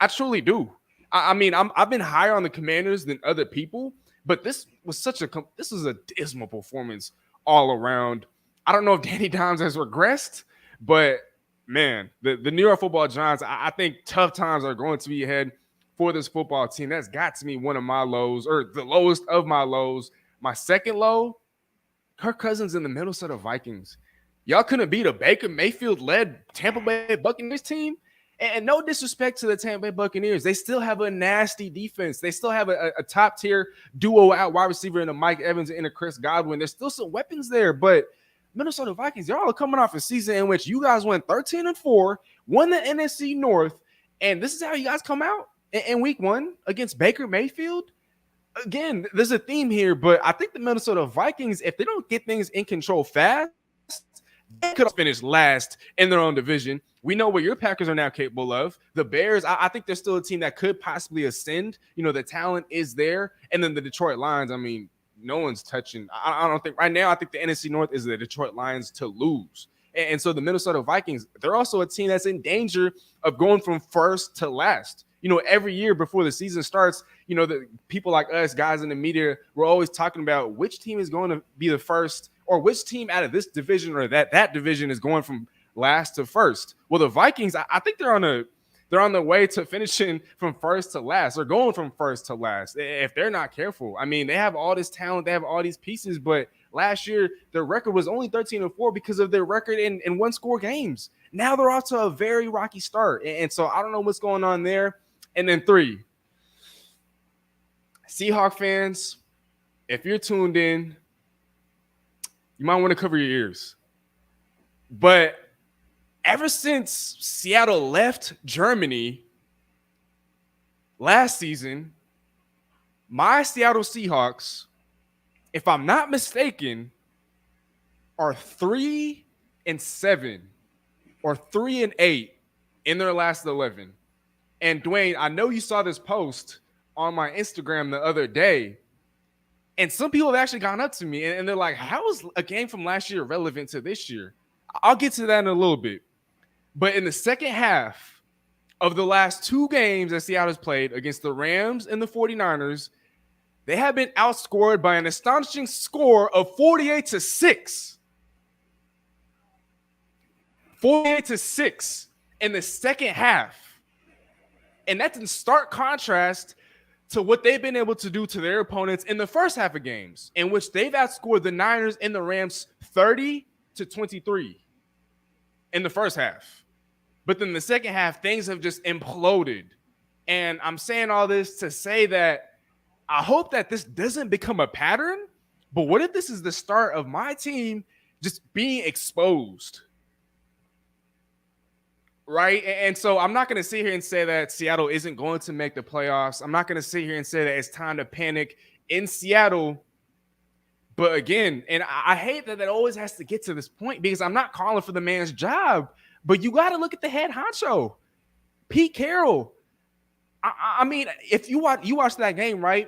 I truly do. I mean, I've been higher on the Commanders than other people, but this was a dismal performance all around. I don't know if Danny Dimes has regressed, but man, the New York Football Giants, I think tough times are going to be ahead for this football team. That's got to be one of my lows, or the lowest of my lows. My second low, Kirk Cousins and the Minnesota Vikings. Y'all couldn't beat a Baker Mayfield-led Tampa Bay Buccaneers team. And no disrespect to the Tampa Bay Buccaneers, they still have a nasty defense. They still have a top-tier duo out wide receiver in a Mike Evans and a Chris Godwin. There's still some weapons there, but Minnesota Vikings, y'all are coming off a season in which you guys went 13-4, won the NFC North, and this is how you guys come out in week one against Baker Mayfield? Again, there's a theme here, but I think the Minnesota Vikings, if they don't get things in control fast, they could have finished last in their own division. We know what your Packers are now capable of. The Bears, I think they're still a team that could possibly ascend. You know, the talent is there. And then the Detroit Lions, I mean, no one's touching. I don't think right now, I think the NFC North is the Detroit Lions to lose. And so the Minnesota Vikings, they're also a team that's in danger of going from first to last. You know, every year before the season starts, you know, the people like us, guys in the media, we're always talking about which team is going to be the first, or which team out of this division or that division is going from last to first. Well, the Vikings, I think they're on the way to finishing from first to last. They're going from first to last if they're not careful. I mean, they have all this talent, they have all these pieces, but last year their record was only 13-4 because of their record in one-score games. Now they're off to a very rocky start, and so I don't know what's going on there. And then 3, Seahawks fans, if you're tuned in, you might want to cover your ears. But ever since Seattle left Germany last season, my Seattle Seahawks, if I'm not mistaken, are 3-7 or 3-8 in their last 11. And Dwayne, I know you saw this post on my Instagram the other day, And some people have actually gone up to me and they're like, how is a game from last year relevant to this year? I'll get to that in a little bit. But in the second half of the last 2 games that Seattle's played against the Rams and the 49ers, they have been outscored by an astonishing score of 48-6. 48-6 in the second half. And that's in stark contrast to what they've been able to do to their opponents in the first half of games, in which they've outscored the Niners and the Rams 30-23 in the first half. But then the second half, things have just imploded. And I'm saying all this to say that I hope that this doesn't become a pattern, but what if this is the start of my team just being exposed? Right? And so I'm not going to sit here and say that Seattle isn't going to make the playoffs. I'm not going to sit here and say that it's time to panic in Seattle. But again, and I hate that always has to get to this point because I'm not calling for the man's job, but you got to look at the head honcho, Pete Carroll. I mean, if you watch that game, right?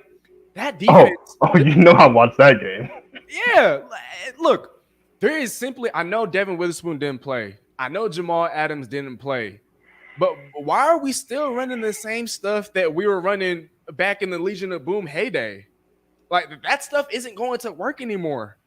That defense. Oh, you know I watched that game. Yeah. Look, there is simply, I know Devin Witherspoon didn't play. I know Jamal Adams didn't play, but why are we still running the same stuff that we were running back in the Legion of Boom heyday? Like, that stuff isn't going to work anymore.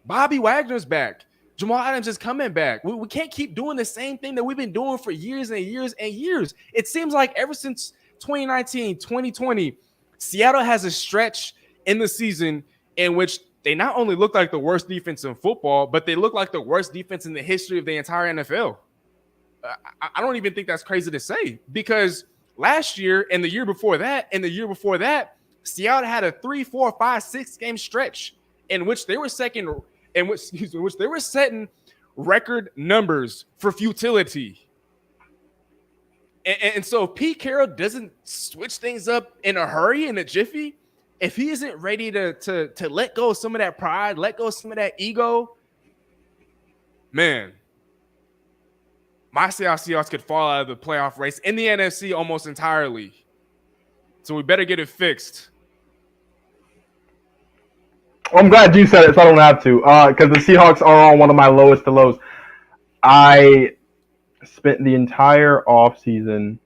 Bobby Wagner's back. Jamal Adams is coming back. We can't keep doing the same thing that we've been doing for years and years and years. It seems like ever since 2019, 2020, Seattle has a stretch in the season in which they not only look like the worst defense in football, but they look like the worst defense in the history of the entire NFL. I don't even think that's crazy to say because last year and the year before that and the year before that, Seattle had a 3, 4, 5, 6 game stretch in which they were setting record numbers for futility. And so if Pete Carroll doesn't switch things up in a hurry, in a jiffy, if he isn't ready to let go of some of that pride, let go of some of that ego, man, my Seahawks could fall out of the playoff race in the NFC almost entirely. So we better get it fixed. I'm glad you said it, so I don't have to. Because the Seahawks are on one of my lowest of lows. I spent the entire offseason.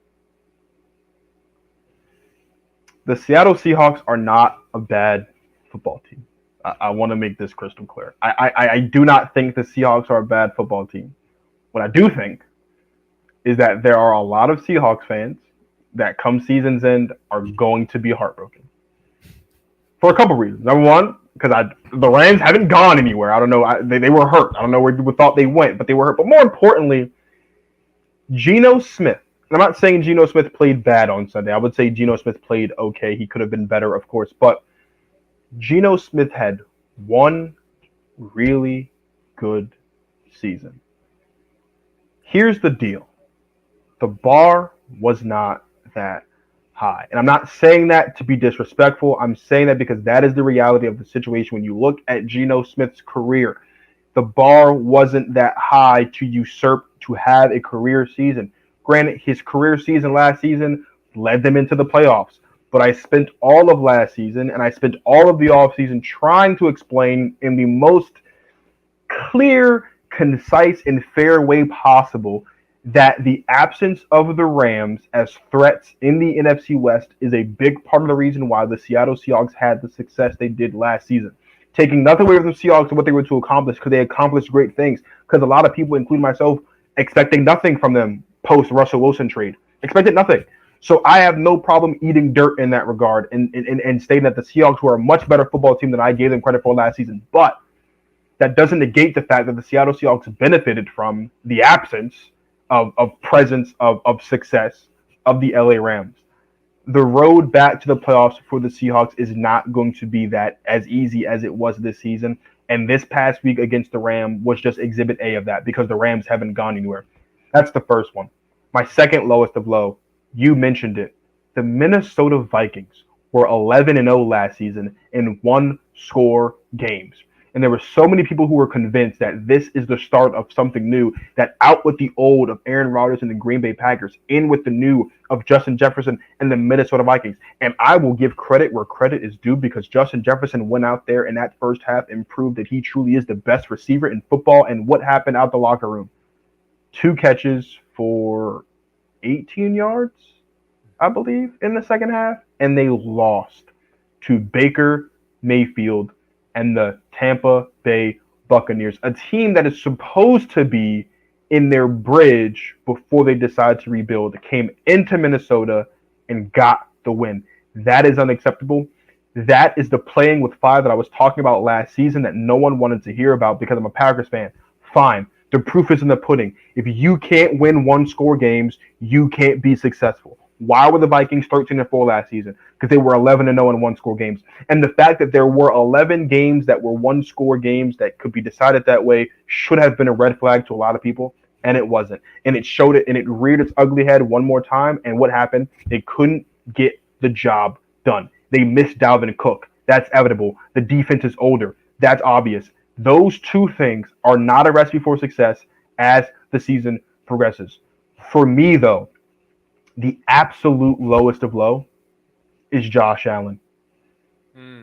The Seattle Seahawks are not a bad football team. I want to make this crystal clear. I do not think the Seahawks are a bad football team. What I do think is that there are a lot of Seahawks fans that come season's end are going to be heartbroken. For a couple reasons. Number one, because the Rams haven't gone anywhere. I don't know. They were hurt. I don't know where people thought they went, but they were hurt. But more importantly, Geno Smith. I'm not saying Geno Smith played bad on Sunday. I would say Geno Smith played okay. He could have been better, of course. But Geno Smith had one really good season. Here's the deal. The bar was not that high. And I'm not saying that to be disrespectful. I'm saying that because that is the reality of the situation. When you look at Geno Smith's career, the bar wasn't that high to usurp, to have a career season. Granted, his career season last season led them into the playoffs. But I spent all of last season and I spent all of the offseason trying to explain in the most clear, concise, and fair way possible that the absence of the Rams as threats in the NFC West is a big part of the reason why the Seattle Seahawks had the success they did last season. Taking nothing away from the Seahawks and what they were to accomplish, because they accomplished great things. Because a lot of people, including myself, expecting nothing from them post-Russell Wilson trade. Expected nothing. So I have no problem eating dirt in that regard and stating that the Seahawks were a much better football team than I gave them credit for last season. But that doesn't negate the fact that the Seattle Seahawks benefited from the absence of presence of success of the LA Rams. The road back to the playoffs for the Seahawks is not going to be that as easy as it was this season. And this past week against the Rams was just exhibit A of that because the Rams haven't gone anywhere. That's the first one. My second lowest of low, you mentioned it. The Minnesota Vikings were 11-0 last season in one-score games. And there were so many people who were convinced that this is the start of something new, that out with the old of Aaron Rodgers and the Green Bay Packers, in with the new of Justin Jefferson and the Minnesota Vikings. And I will give credit where credit is due, because Justin Jefferson went out there in that first half and proved that he truly is the best receiver in football. And what happened out the locker room? 2 catches for 18 yards, I believe, in the second half. And they lost to Baker Mayfield and the Tampa Bay Buccaneers, a team that is supposed to be in their bridge before they decide to rebuild, came into Minnesota and got the win. That is unacceptable. That is the playing with fire that I was talking about last season that no one wanted to hear about because I'm a Packers fan. Fine. The proof is in the pudding. If you can't win one-score games, you can't be successful. Why were the Vikings 13-4 last season? Because they were 11-0 in one-score games. And the fact that there were 11 games that were one-score games that could be decided that way should have been a red flag to a lot of people, and it wasn't. And it showed it, and it reared its ugly head one more time. And what happened? They couldn't get the job done. They missed Dalvin Cook. That's inevitable. The defense is older. That's obvious. Those two things are not a recipe for success as the season progresses. For me, though, the absolute lowest of low is Josh Allen.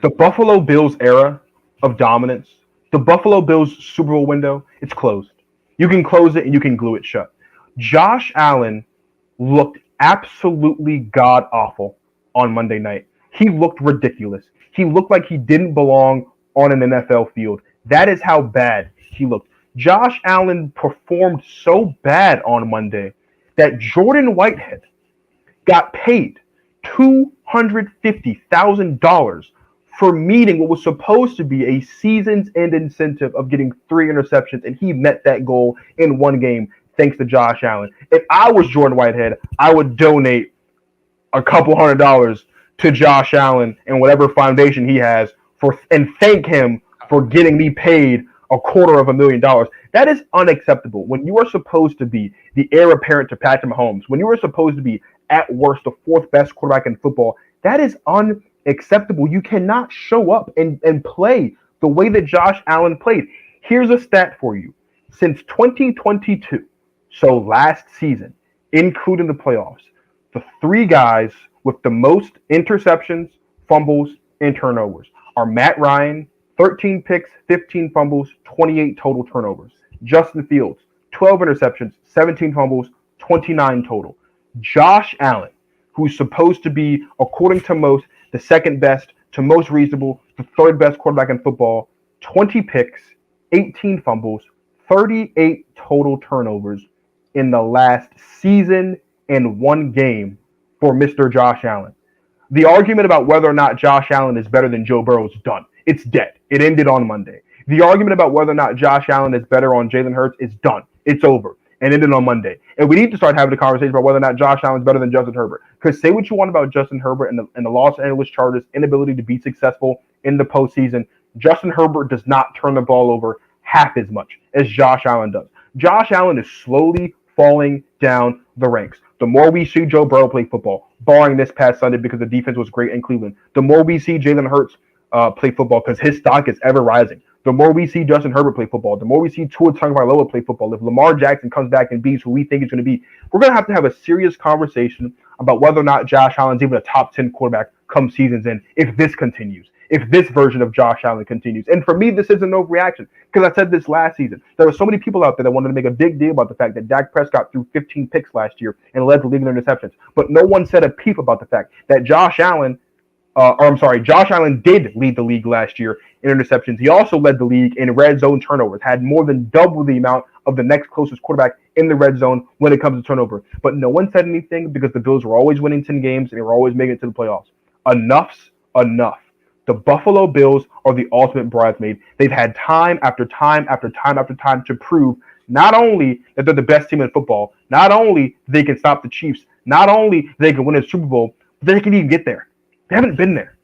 The Buffalo Bills era of dominance, the Buffalo Bills Super Bowl window, it's closed. You can close it and you can glue it shut. Josh Allen looked absolutely god-awful on Monday night. He looked ridiculous. He looked like he didn't belong on an NFL field. That is how bad he looked. Josh Allen performed so bad on Monday that Jordan Whitehead got paid $250,000 for meeting what was supposed to be a season's end incentive of getting 3 interceptions, and he met that goal in one game thanks to Josh Allen. If I was Jordan Whitehead, I would donate a couple $100 to Josh Allen and whatever foundation he has and thank him for getting me paid $250,000. That is unacceptable. When you are supposed to be the heir apparent to Patrick Mahomes, when you are supposed to be at worst the 4th best quarterback in football, that is unacceptable. You cannot show up and play the way that Josh Allen played. Here's a stat for you. Since 2022, so last season, including the playoffs, the 3 guys with the most interceptions, fumbles, and turnovers are Matt Ryan, 13 picks, 15 fumbles, 28 total turnovers. Justin Fields, 12 interceptions, 17 fumbles, 29 total. Josh Allen, who's supposed to be, according to most, the 2nd best to most reasonable, the 3rd best quarterback in football, 20 picks, 18 fumbles, 38 total turnovers in the last season and 1 game for Mr. Josh Allen. The argument about whether or not Josh Allen is better than Joe Burrow is done. It's dead. It ended on Monday. The argument about whether or not Josh Allen is better on Jalen Hurts is done. It's over. And ended on Monday. And we need to start having a conversation about whether or not Josh Allen is better than Justin Herbert. Because say what you want about Justin Herbert and the Los Angeles Chargers' inability to be successful in the postseason, Justin Herbert does not turn the ball over half as much as Josh Allen does. Josh Allen is slowly falling down the ranks. The more we see Joe Burrow play football, barring this past Sunday because the defense was great in Cleveland, the more we see Jalen Hurts play football because his stock is ever rising. The more we see Justin Herbert play football, the more we see Tua Tagovailoa play football. If Lamar Jackson comes back and beats who we think he's going to be, we're going to have a serious conversation about whether or not Josh Allen's even a top 10 quarterback come season's end if this continues, if this version of Josh Allen continues. And for me, this isn't an overreaction because I said this last season. There were so many people out there that wanted to make a big deal about the fact that Dak Prescott threw 15 picks last year and led the league in interceptions. But no one said a peep about the fact that Josh Allen did lead the league last year in interceptions. He also led the league in red zone turnovers, had more than double the amount of the next closest quarterback in the red zone when it comes to turnover. But no one said anything because the Bills were always winning 10 games and they were always making it to the playoffs. Enough's enough. The Buffalo Bills are the ultimate bridesmaid. They've had time after time after time after time to prove not only that they're the best team in football, not only they can stop the Chiefs, not only they can win a Super Bowl, but they can even get there. They haven't been there.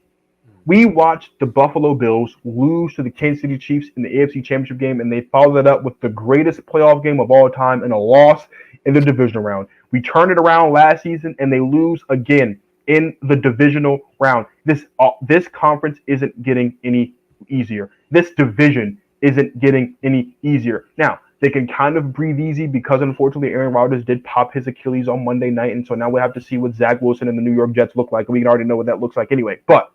We watched the Buffalo Bills lose to the Kansas City Chiefs in the AFC Championship game, and they followed it up with the greatest playoff game of all time and a loss in the divisional round. We turned it around last season, and they lose again in the divisional round. This conference isn't getting any easier. This division isn't getting any easier. Now, they can kind of breathe easy because, unfortunately, Aaron Rodgers did pop his Achilles on Monday night, and so now we have to see what Zach Wilson and the New York Jets look like. We can already know what that looks like anyway. But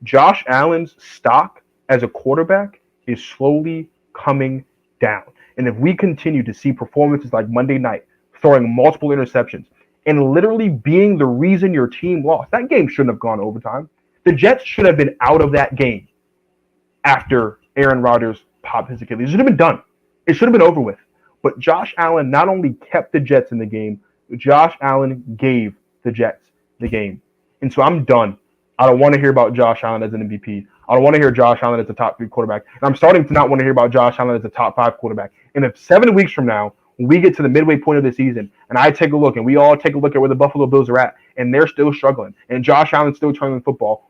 Josh Allen's stock as a quarterback is slowly coming down. And if we continue to see performances like Monday night, throwing multiple interceptions, and literally being the reason your team lost, that game shouldn't have gone overtime. The Jets should have been out of that game after Aaron Rodgers popped his Achilles. It should have been done. It should have been over with. But Josh Allen not only kept the Jets in the game, Josh Allen gave the Jets the game. And so I'm done. I don't want to hear about Josh Allen as an MVP. I don't want to hear Josh Allen as a top 3 quarterback. And I'm starting to not want to hear about Josh Allen as a top 5 quarterback. And if 7 weeks from now, when we get to the midway point of the season, and I take a look, and we all take a look at where the Buffalo Bills are at, and they're still struggling, and Josh Allen's still turning the football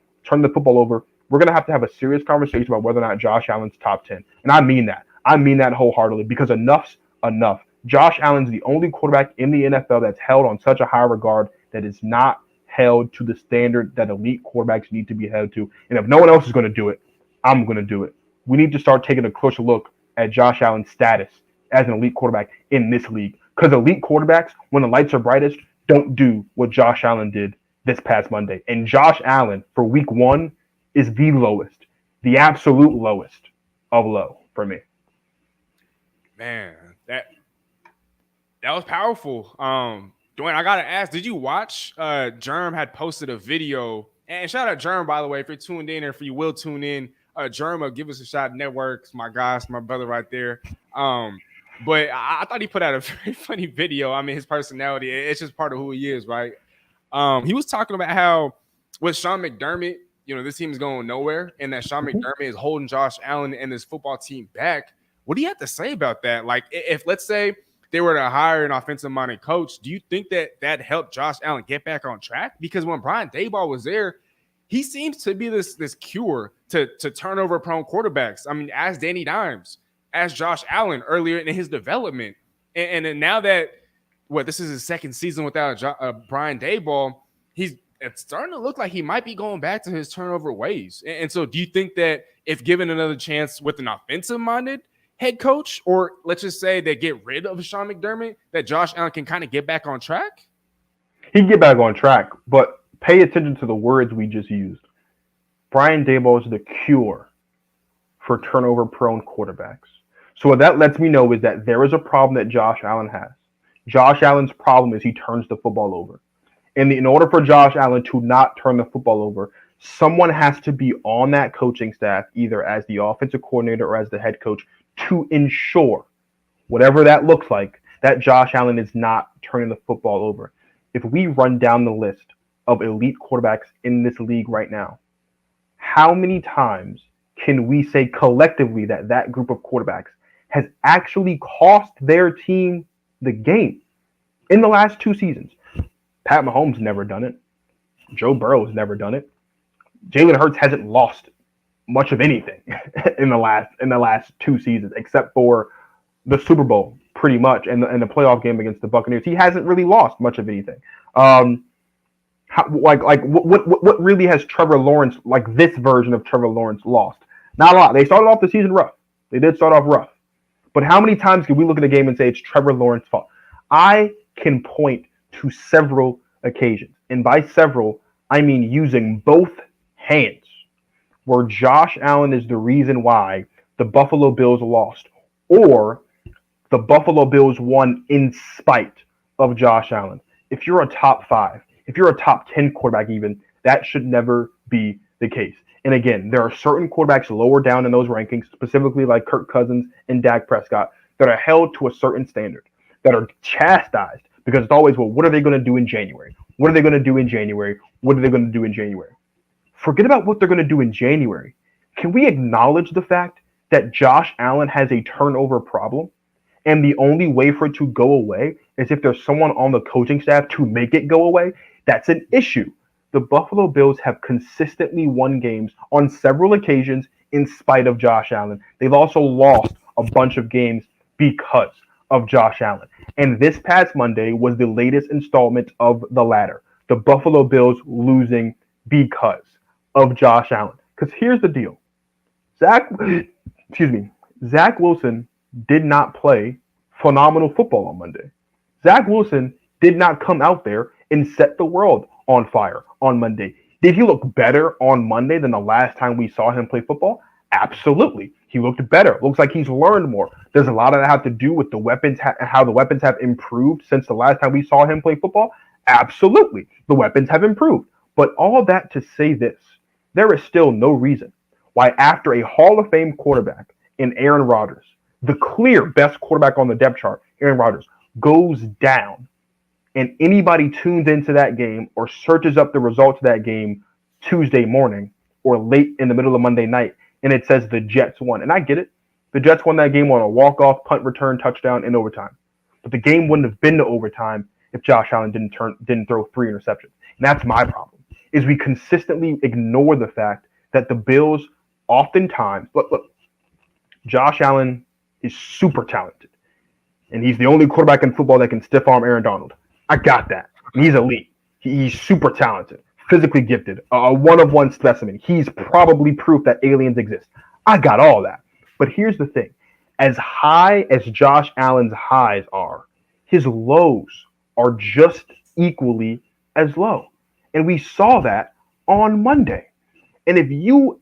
over, we're going to have a serious conversation about whether or not Josh Allen's top 10. And I mean that. I mean that wholeheartedly, because enough's enough. Josh Allen's the only quarterback in the NFL that's held on such a high regard that is not held to the standard that elite quarterbacks need to be held to. And if no one else is going to do it, I'm going to do it. We need to start taking a closer look at Josh Allen's status as an elite quarterback in this league. Because elite quarterbacks, when the lights are brightest, don't do what Josh Allen did this past Monday. And Josh Allen, for week 1, is the lowest, the absolute lowest of low for me. Man, that was powerful. Dwayne, I gotta ask, did you watch? Germ had posted a video, and shout out Germ, by the way, if you're tuned in or if you will tune in. Germ, Give Us a Shot Network, my guys, my brother right there. But I thought he put out a very funny video. I mean, his personality, it's just part of who he is, right? He was talking about how with Sean McDermott, this team is going nowhere, and that Sean McDermott is holding Josh Allen and this football team back. What do you have to say about that? Like, if let's say they were to hire an offensive-minded coach, do you think that helped Josh Allen get back on track? Because when Brian Daboll was there, he seems to be this cure to turnover-prone quarterbacks. I mean, ask Danny Dimes, ask Josh Allen earlier in his development. And then now that, this is his second season without Brian Daboll, it's starting to look like he might be going back to his turnover ways. And so do you think that if given another chance with an offensive-minded head coach, or let's just say they get rid of Sean McDermott, that Josh Allen can kind of get back on track? He can get back on track, but pay attention to the words we just used. Brian Daboll is the cure for turnover-prone quarterbacks. So what that lets me know is that there is a problem that Josh Allen has. Josh Allen's problem is he turns the football over. And in order for Josh Allen to not turn the football over, someone has to be on that coaching staff, either as the offensive coordinator or as the head coach, to ensure, whatever that looks like, that Josh Allen is not turning the football over. If we run down the list of elite quarterbacks in this league right now, how many times can we say collectively that group of quarterbacks has actually cost their team the game in the last 2 seasons? Pat Mahomes never done it. Joe Burrow has never done it. Jalen Hurts hasn't lost much of anything in the last 2 seasons, except for the Super Bowl, pretty much, and the playoff game against the Buccaneers. He hasn't really lost much of anything. What really has Trevor Lawrence, like this version of Trevor Lawrence, lost? Not a lot. They started off the season rough. They did start off rough. But how many times can we look at a game and say it's Trevor Lawrence's fault? I can point to several occasions, and by several, I mean using both hands, where Josh Allen is the reason why the Buffalo Bills lost, or the Buffalo Bills won in spite of Josh Allen. If you're a top 5, if you're a top 10 quarterback even, that should never be the case. And again, there are certain quarterbacks lower down in those rankings, specifically like Kirk Cousins and Dak Prescott, that are held to a certain standard, that are chastised, because it's always, well, what are they going to do in January? What are they going to do in January? What are they going to do in January? Forget about what they're going to do in January. Can we acknowledge the fact that Josh Allen has a turnover problem, and the only way for it to go away is if there's someone on the coaching staff to make it go away? That's an issue. The Buffalo Bills have consistently won games on several occasions in spite of Josh Allen. They've also lost a bunch of games because of Josh Allen. And this past Monday was the latest installment of the ladder. The Buffalo Bills losing because of Josh Allen. Because here's the deal. Zach, excuse me, Zach Wilson did not play phenomenal football on Monday. Zach Wilson did not come out there and set the world on fire on Monday. Did he look better on Monday than the last time we saw him play football? Absolutely. He looked better. Looks like he's learned more. Does a lot of that have to do with the weapons, how the weapons have improved since the last time we saw him play football? Absolutely. The weapons have improved. But all that to say this, there is still no reason why after a Hall of Fame quarterback in Aaron Rodgers, the clear best quarterback on the depth chart, Aaron Rodgers, goes down and anybody tunes into that game or searches up the results of that game Tuesday morning or late in the middle of Monday night and it says the Jets won. And I get it. The Jets won that game on a walk-off, punt return, touchdown in overtime. But the game wouldn't have been to overtime if Josh Allen didn't throw 3 interceptions. And that's my problem, is we consistently ignore the fact that the Bills oftentimes, look, Josh Allen is super talented. And he's the only quarterback in football that can stiff arm Aaron Donald. I got that. He's elite. He's super talented, physically gifted, a one-of-one specimen. He's probably proof that aliens exist. I got all that. But here's the thing. As high as Josh Allen's highs are, his lows are just equally as low. And we saw that on Monday. And if you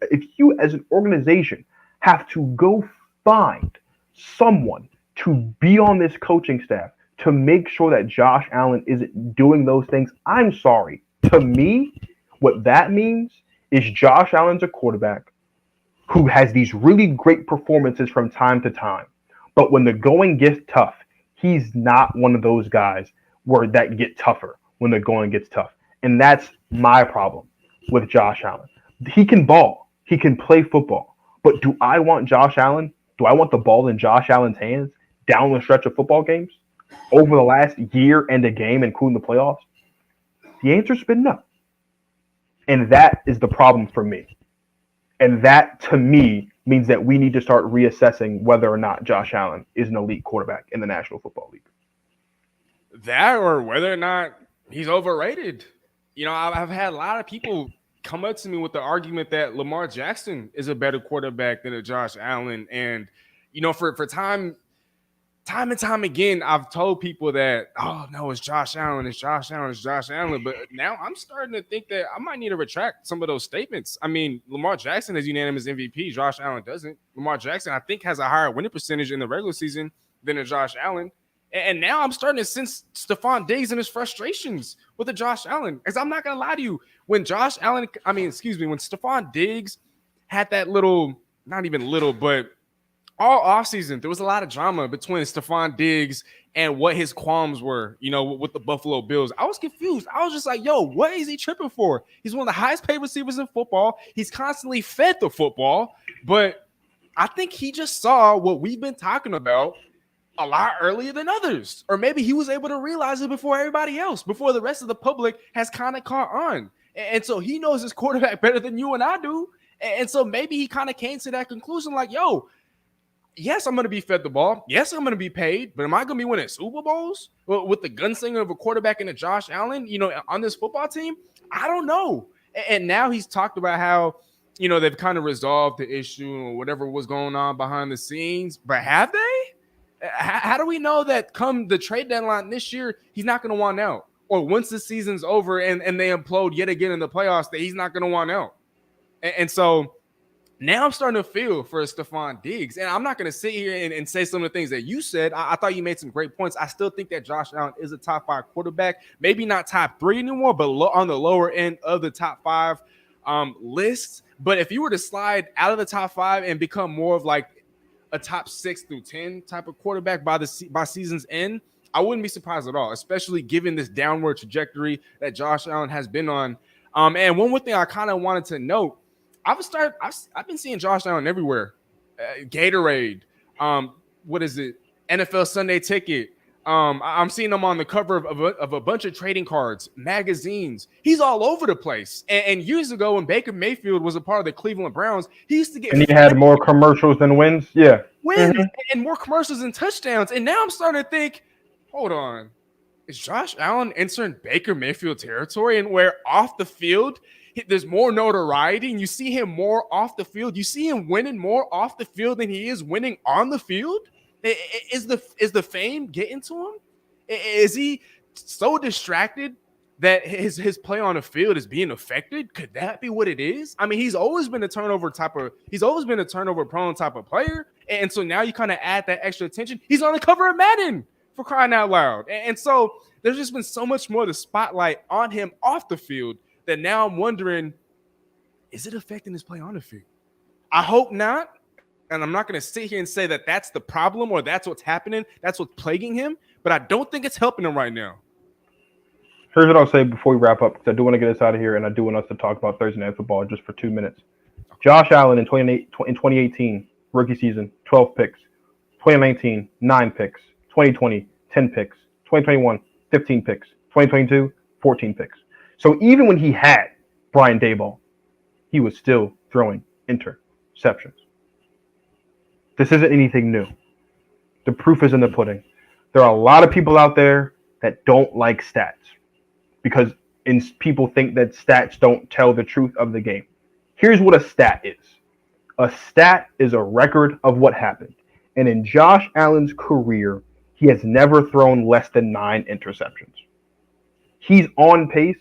as an organization have to go find someone to be on this coaching staff to make sure that Josh Allen isn't doing those things, I'm sorry. To me, what that means is Josh Allen's a quarterback who has these really great performances from time to time. But when the going gets tough, he's not one of those guys where that get tougher when the going gets tough. And that's my problem with Josh Allen. He can ball. He can play football. But do I want Josh Allen? Do I want the ball in Josh Allen's hands down the stretch of football games over the last year and a game, including the playoffs? The answer's been no. And that is the problem for me. And that, to me, means that we need to start reassessing whether or not Josh Allen is an elite quarterback in the National Football League. That or whether or not he's overrated. You know, I've had a lot of people come up to me with the argument that Lamar Jackson is a better quarterback than a Josh Allen. And, you know, for time and time again, I've told people that, oh, no, it's Josh Allen, it's Josh Allen, it's Josh Allen. But now I'm starting to think that I might need to retract some of those statements. I mean, Lamar Jackson is unanimous MVP. Josh Allen doesn't. Lamar Jackson, I think, has a higher winning percentage in the regular season than a Josh Allen. And now I'm starting to sense Stephon Diggs and his frustrations with the Josh Allen. Because I'm not going to lie to you. When Stephon Diggs had that little, not even little, but all offseason, there was a lot of drama between Stephon Diggs and what his qualms were, you know, with the Buffalo Bills. I was confused. I was just like, yo, what is he tripping for? He's one of the highest paid receivers in football. He's constantly fed the football. But I think he just saw what we've been talking about a lot earlier than others. Or maybe he was able to realize it before everybody else, before the rest of the public has kind of caught on. And so he knows his quarterback better than you and I do. And so maybe he kind of came to that conclusion like, yo, yes, I'm going to be fed the ball. Yes, I'm going to be paid. But am I going to be winning Super Bowls with the gunslinger of a quarterback and a Josh Allen, you know, on this football team? I don't know. And now he's talked about how, you know, they've kind of resolved the issue or whatever was going on behind the scenes. But have they? How do we know that come the trade deadline this year, he's not going to want out? Or once the season's over and they implode yet again in the playoffs, that he's not going to want out? And so now I'm starting to feel for Stephon Diggs. And I'm not going to sit here and say some of the things that you said. I thought you made some great points. I still think that Josh Allen is a top 5 quarterback. Maybe not top 3 anymore, but on the lower end of the top 5 lists. But if you were to slide out of the top 5 and become more of like a top 6 through 10 type of quarterback by season's end, I wouldn't be surprised at all, especially given this downward trajectory that Josh Allen has been on. And one more thing I kind of wanted to note, I've been seeing Josh Allen everywhere. Gatorade, what is it? NFL Sunday Ticket. I'm seeing him on the cover of a bunch of trading cards, magazines. He's all over the place. And years ago, when Baker Mayfield was a part of the Cleveland Browns, he used to get. And he had more commercials than wins. Yeah, wins and more commercials and touchdowns. And now I'm starting to think, hold on, is Josh Allen entering Baker Mayfield territory, and where off the field There's more notoriety, and you see him more off the field. You see him winning more off the field than he is winning on the field. Is the fame getting to him? Is he so distracted that his play on the field is being affected? Could that be what it is? I mean, he's always been a turnover prone type of player. And so now you kind of add that extra attention. He's on the cover of Madden, for crying out loud. And so there's just been so much more of the spotlight on him off the field that now I'm wondering, is it affecting his play on the field? I hope not. And I'm not going to sit here and say that that's the problem or that's what's happening. That's what's plaguing him. But I don't think it's helping him right now. Here's what I'll say before we wrap up, because I do want to get us out of here, and I do want us to talk about Thursday Night Football just for 2 minutes. Josh Allen in 2018, rookie season, 12 picks. 2019, 9 picks. 2020, 10 picks. 2021, 15 picks. 2022, 14 picks. So even when he had Brian Daboll, he was still throwing interceptions. This isn't anything new. The proof is in the pudding. There are a lot of people out there that don't like stats because people think that stats don't tell the truth of the game. Here's what a stat is. A stat is a record of what happened. And in Josh Allen's career, he has never thrown less than 9 interceptions. He's on pace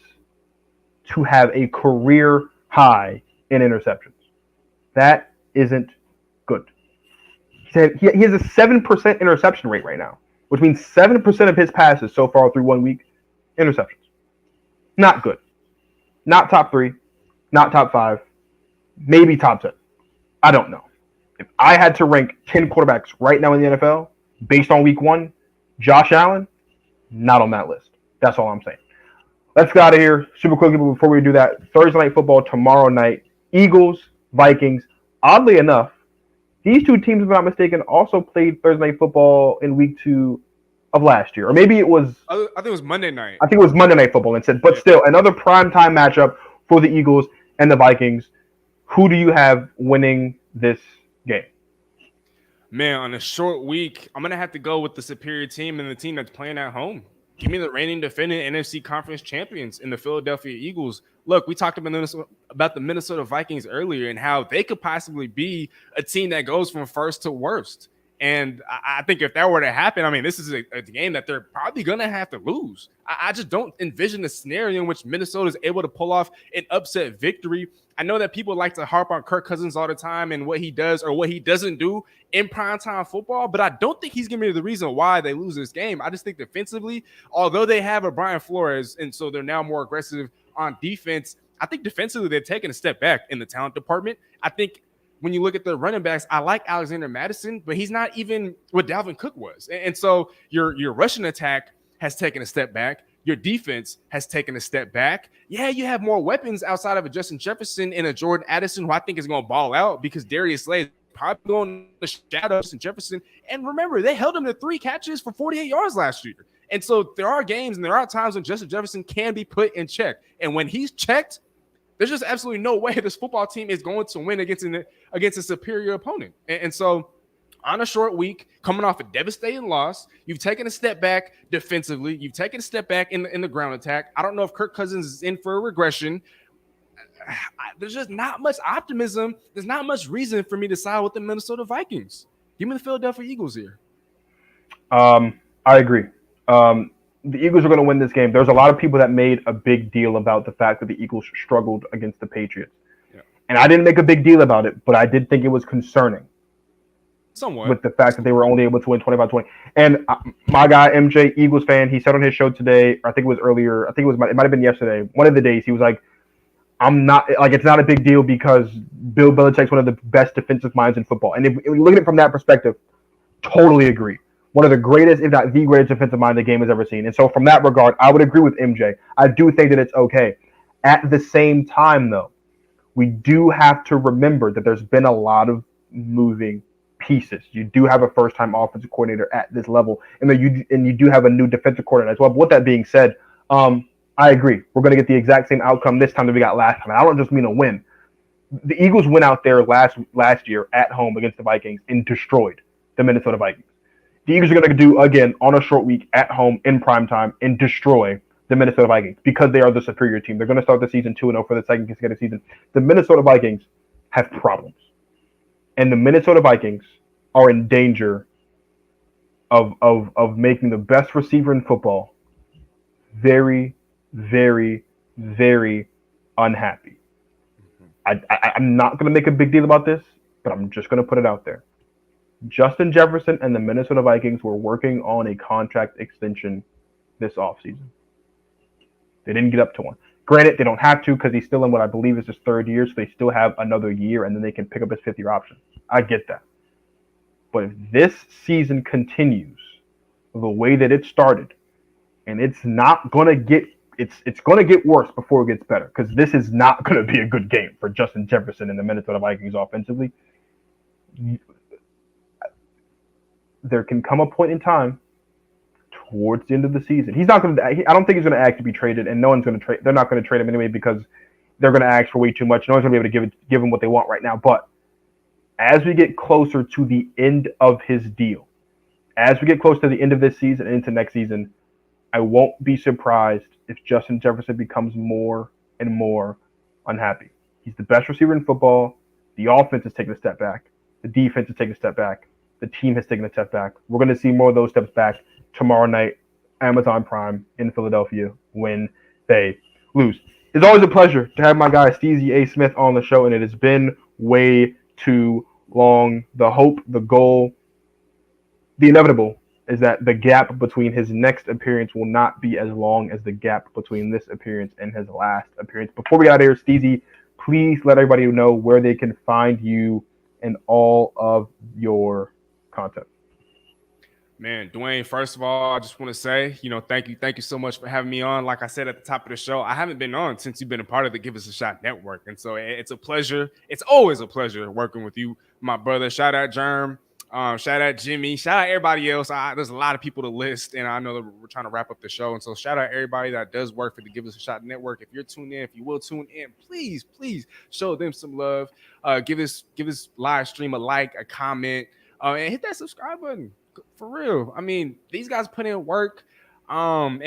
to have a career high in interceptions. That isn't good. He has a 7% interception rate right now, which means 7% of his passes so far through 1 week, interceptions. Not good. Not top 3, not top 5, maybe top 10. I don't know. If I had to rank 10 quarterbacks right now in the NFL based on week 1, Josh Allen, not on that list. That's all I'm saying. Let's get out of here super quickly, but before we do that, Thursday Night Football tomorrow night, Eagles, Vikings. Oddly enough, these two teams, if I'm not mistaken, also played Thursday Night Football in week 2 of last year. Or maybe it was... I think it was Monday night. I think it was Monday Night Football instead. But still, another primetime matchup for the Eagles and the Vikings. Who do you have winning this game? Man, on a short week, I'm going to have to go with the superior team and the team that's playing at home. Give me the reigning defending NFC Conference champions in the Philadelphia Eagles. Look, we talked about the Minnesota Vikings earlier and how they could possibly be a team that goes from first to worst. And I think if that were to happen, I mean, this is a game that they're probably going to have to lose. I just don't envision a scenario in which Minnesota is able to pull off an upset victory. I know that people like to harp on Kirk Cousins all the time and what he does or what he doesn't do in primetime football, but I don't think he's going to be the reason why they lose this game. I just think defensively, although they have a Brian Flores, and so they're now more aggressive on defense, I think defensively they're taking a step back in the talent department. I think when you look at the running backs, I like Alexander Madison, but he's not even what Dalvin Cook was. And so your rushing attack has taken a step back. Your defense has taken a step back. Yeah, you have more weapons outside of a Justin Jefferson and a Jordan Addison, who I think is going to ball out because Darius Slay is probably going to shadow Justin Jefferson. And remember, they held him to 3 catches for 48 yards last year. And so there are games and there are times when Justin Jefferson can be put in check. And when he's checked, there's just absolutely no way this football team is going to win against a superior opponent. And so on a short week, coming off a devastating loss, you've taken a step back defensively. You've taken a step back in the ground attack. I don't know if Kirk Cousins is in for a regression. There's just not much optimism. There's not much reason for me to side with the Minnesota Vikings. Give me the Philadelphia Eagles here. I agree. The Eagles are going to win this game. There's a lot of people that made a big deal about the fact that the Eagles struggled against the Patriots. Yeah. And I didn't make a big deal about it, but I did think it was concerning. Somewhat. With the fact that they were only able to win 25-20. And my guy, MJ, Eagles fan, he said on his show today, I think it was earlier, it might have been yesterday, one of the days, he was like, it's not a big deal because Bill Belichick's one of the best defensive minds in football. And if you look at it from that perspective, totally agree. One of the greatest, if not the greatest defensive mind the game has ever seen. And so from that regard, I would agree with MJ. I do think that it's okay. At the same time, though, we do have to remember that there's been a lot of moving pieces. You do have a first-time offensive coordinator at this level, and you do have a new defensive coordinator as well. But with that being said, I agree. We're going to get the exact same outcome this time that we got last time. I don't just mean a win. The Eagles went out there last year at home against the Vikings and destroyed the Minnesota Vikings. The Eagles are going to do, again, on a short week at home in primetime and destroy the Minnesota Vikings because they are the superior team. They're going to start the season 2-0 for the second consecutive season. The Minnesota Vikings have problems. And the Minnesota Vikings are in danger of making the best receiver in football very, very, very unhappy. I'm not going to make a big deal about this, but I'm just going to put it out there. Justin Jefferson and the Minnesota Vikings were working on a contract extension this offseason. They didn't get up to one. Granted, they don't have to because he's still in what I believe is his third year, so they still have another year, and then they can pick up his fifth-year option. I get that. But if this season continues the way that it started, and it's not going to get it's going to get worse before it gets better because this is not going to be a good game for Justin Jefferson and the Minnesota Vikings offensively. There can come a point in time towards the end of the season. He's not going to. I don't think he's going to ask to be traded, and no one's going to trade. They're not going to trade him anyway because they're going to ask for way too much. No one's going to be able to give him what they want right now. But as we get closer to the end of his deal, as we get close to the end of this season and into next season, I won't be surprised if Justin Jefferson becomes more and more unhappy. He's the best receiver in football. The offense is taking a step back. The defense is taking a step back. The team has taken a step back. We're going to see more of those steps back tomorrow night, Amazon Prime in Philadelphia when they lose. It's always a pleasure to have my guy Steezy A. Smith on the show, and it has been way too long. The hope, the goal, the inevitable is that the gap between his next appearance will not be as long as the gap between this appearance and his last appearance. Before we get out of here, Steezy, please let everybody know where they can find you and all of your content. Man, Dwayne, first of all, I just want to say, thank you so much for having me on. Like I said at the top of the show, I haven't been on since you've been a part of the Give Us a Shot network. And so it's a pleasure. It's always a pleasure working with you, my brother. Shout out Germ. Shout out Jimmy. Shout out everybody else. There's a lot of people to list, and I know that we're trying to wrap up the show. And so shout out everybody that does work for the Give Us a Shot network. If you're tuned in, if you will tune in, please show them some love. Give this live stream a like, a comment, and hit that subscribe button. For real. I mean, these guys put in work, and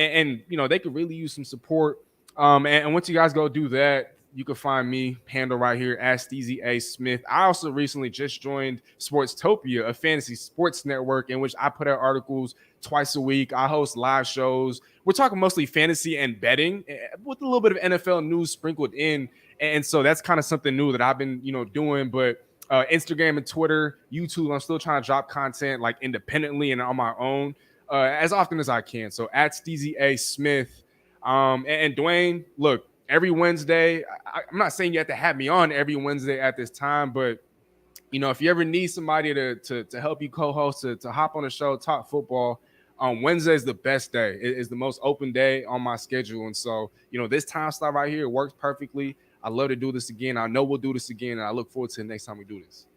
they could really use some support. And once you guys go do that, you can find me, handle right here, at Steezy A. Smith. I also recently just joined Sportstopia, a fantasy sports network in which I put out articles twice a week. I host live shows. We're talking mostly fantasy and betting with a little bit of NFL news sprinkled in. And so that's kind of something new that I've been, doing. But Instagram and Twitter, YouTube, I'm still trying to drop content like independently and on my own as often as I can. So at Steezy A. Smith. And Dwayne, look, every Wednesday, I'm not saying you have to have me on every Wednesday at this time, but if you ever need somebody to help you co-host, to hop on the show, talk football, Wednesday is the best day. It is the most open day on my schedule. And so, this time slot right here works perfectly. I love to do this again. I know we'll do this again, and I look forward to the next time we do this.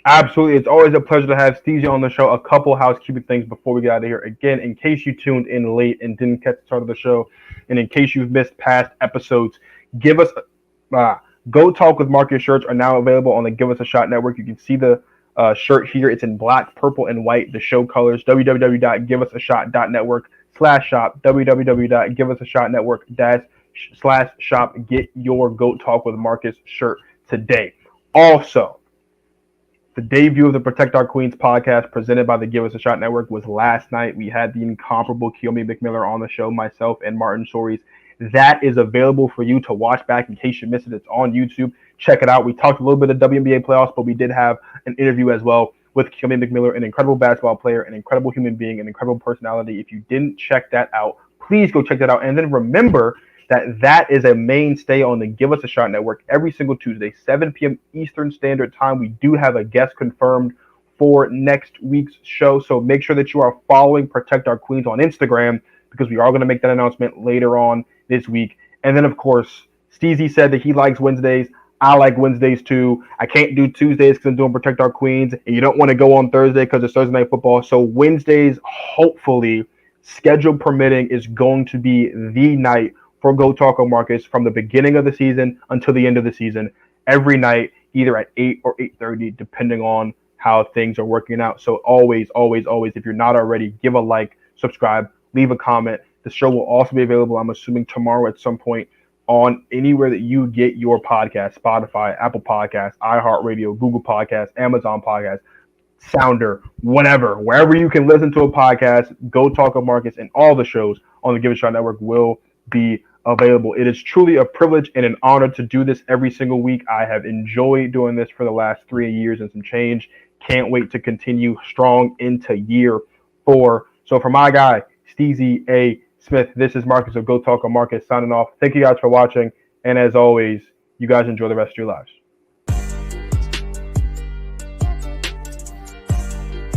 Absolutely. It's always a pleasure to have Steezy on the show. A couple housekeeping things before we get out of here. Again, in case you tuned in late and didn't catch the start of the show, and in case you've missed past episodes, give us Go Talk with Marcus shirts are now available on the Give Us a Shot network. You can see the shirt here. It's in black, purple, and white, the show colors. www.giveusashot.network/shop. www.giveusashotnetwork/shop. Get your Go Talk with Marcus shirt today. Also, the debut of the Protect Our Queens podcast presented by the Give Us a Shot network was last night. We had the incomparable Keomi McMiller on the show, myself and Martin Sories. That is available for you to watch back in case you missed it. It's on YouTube. Check it out. We talked a little bit of WNBA playoffs, but we did have an interview as well with Keomi McMiller, an incredible basketball player, an incredible human being, an incredible personality. If you didn't check that out, please go check that out. And then remember that is a mainstay on the Give Us a Shot network every single Tuesday, 7 p.m. Eastern Standard Time. We do have a guest confirmed for next week's show, so make sure that you are following Protect Our Queens on Instagram because we are going to make that announcement later on this week. And then, of course, Steezy said that he likes Wednesdays. I like Wednesdays too. I can't do Tuesdays because I'm doing Protect Our Queens, and you don't want to go on Thursday because it's Thursday Night Football. So Wednesdays, hopefully, schedule permitting, is going to be the night for Go Talk with Marcus from the beginning of the season until the end of the season, every night, either at 8 or 8:30, depending on how things are working out. So always, if you're not already, give a like, subscribe, leave a comment. The show will also be available, I'm assuming, tomorrow at some point on anywhere that you get your podcast: Spotify, Apple Podcasts, iHeartRadio, Google Podcasts, Amazon Podcasts, Sounder, wherever you can listen to a podcast. Go Talk of Marcus and all the shows on the Give It Shot Network will be available. It is truly a privilege and an honor to do this every single week. I have enjoyed doing this for the last 3 years and some change. Can't wait to continue strong into year 4. So for my guy, Steezy A. Smith, this is Marcus of Go Talk of Marcus signing off. Thank you guys for watching. And as always, you guys enjoy the rest of your lives.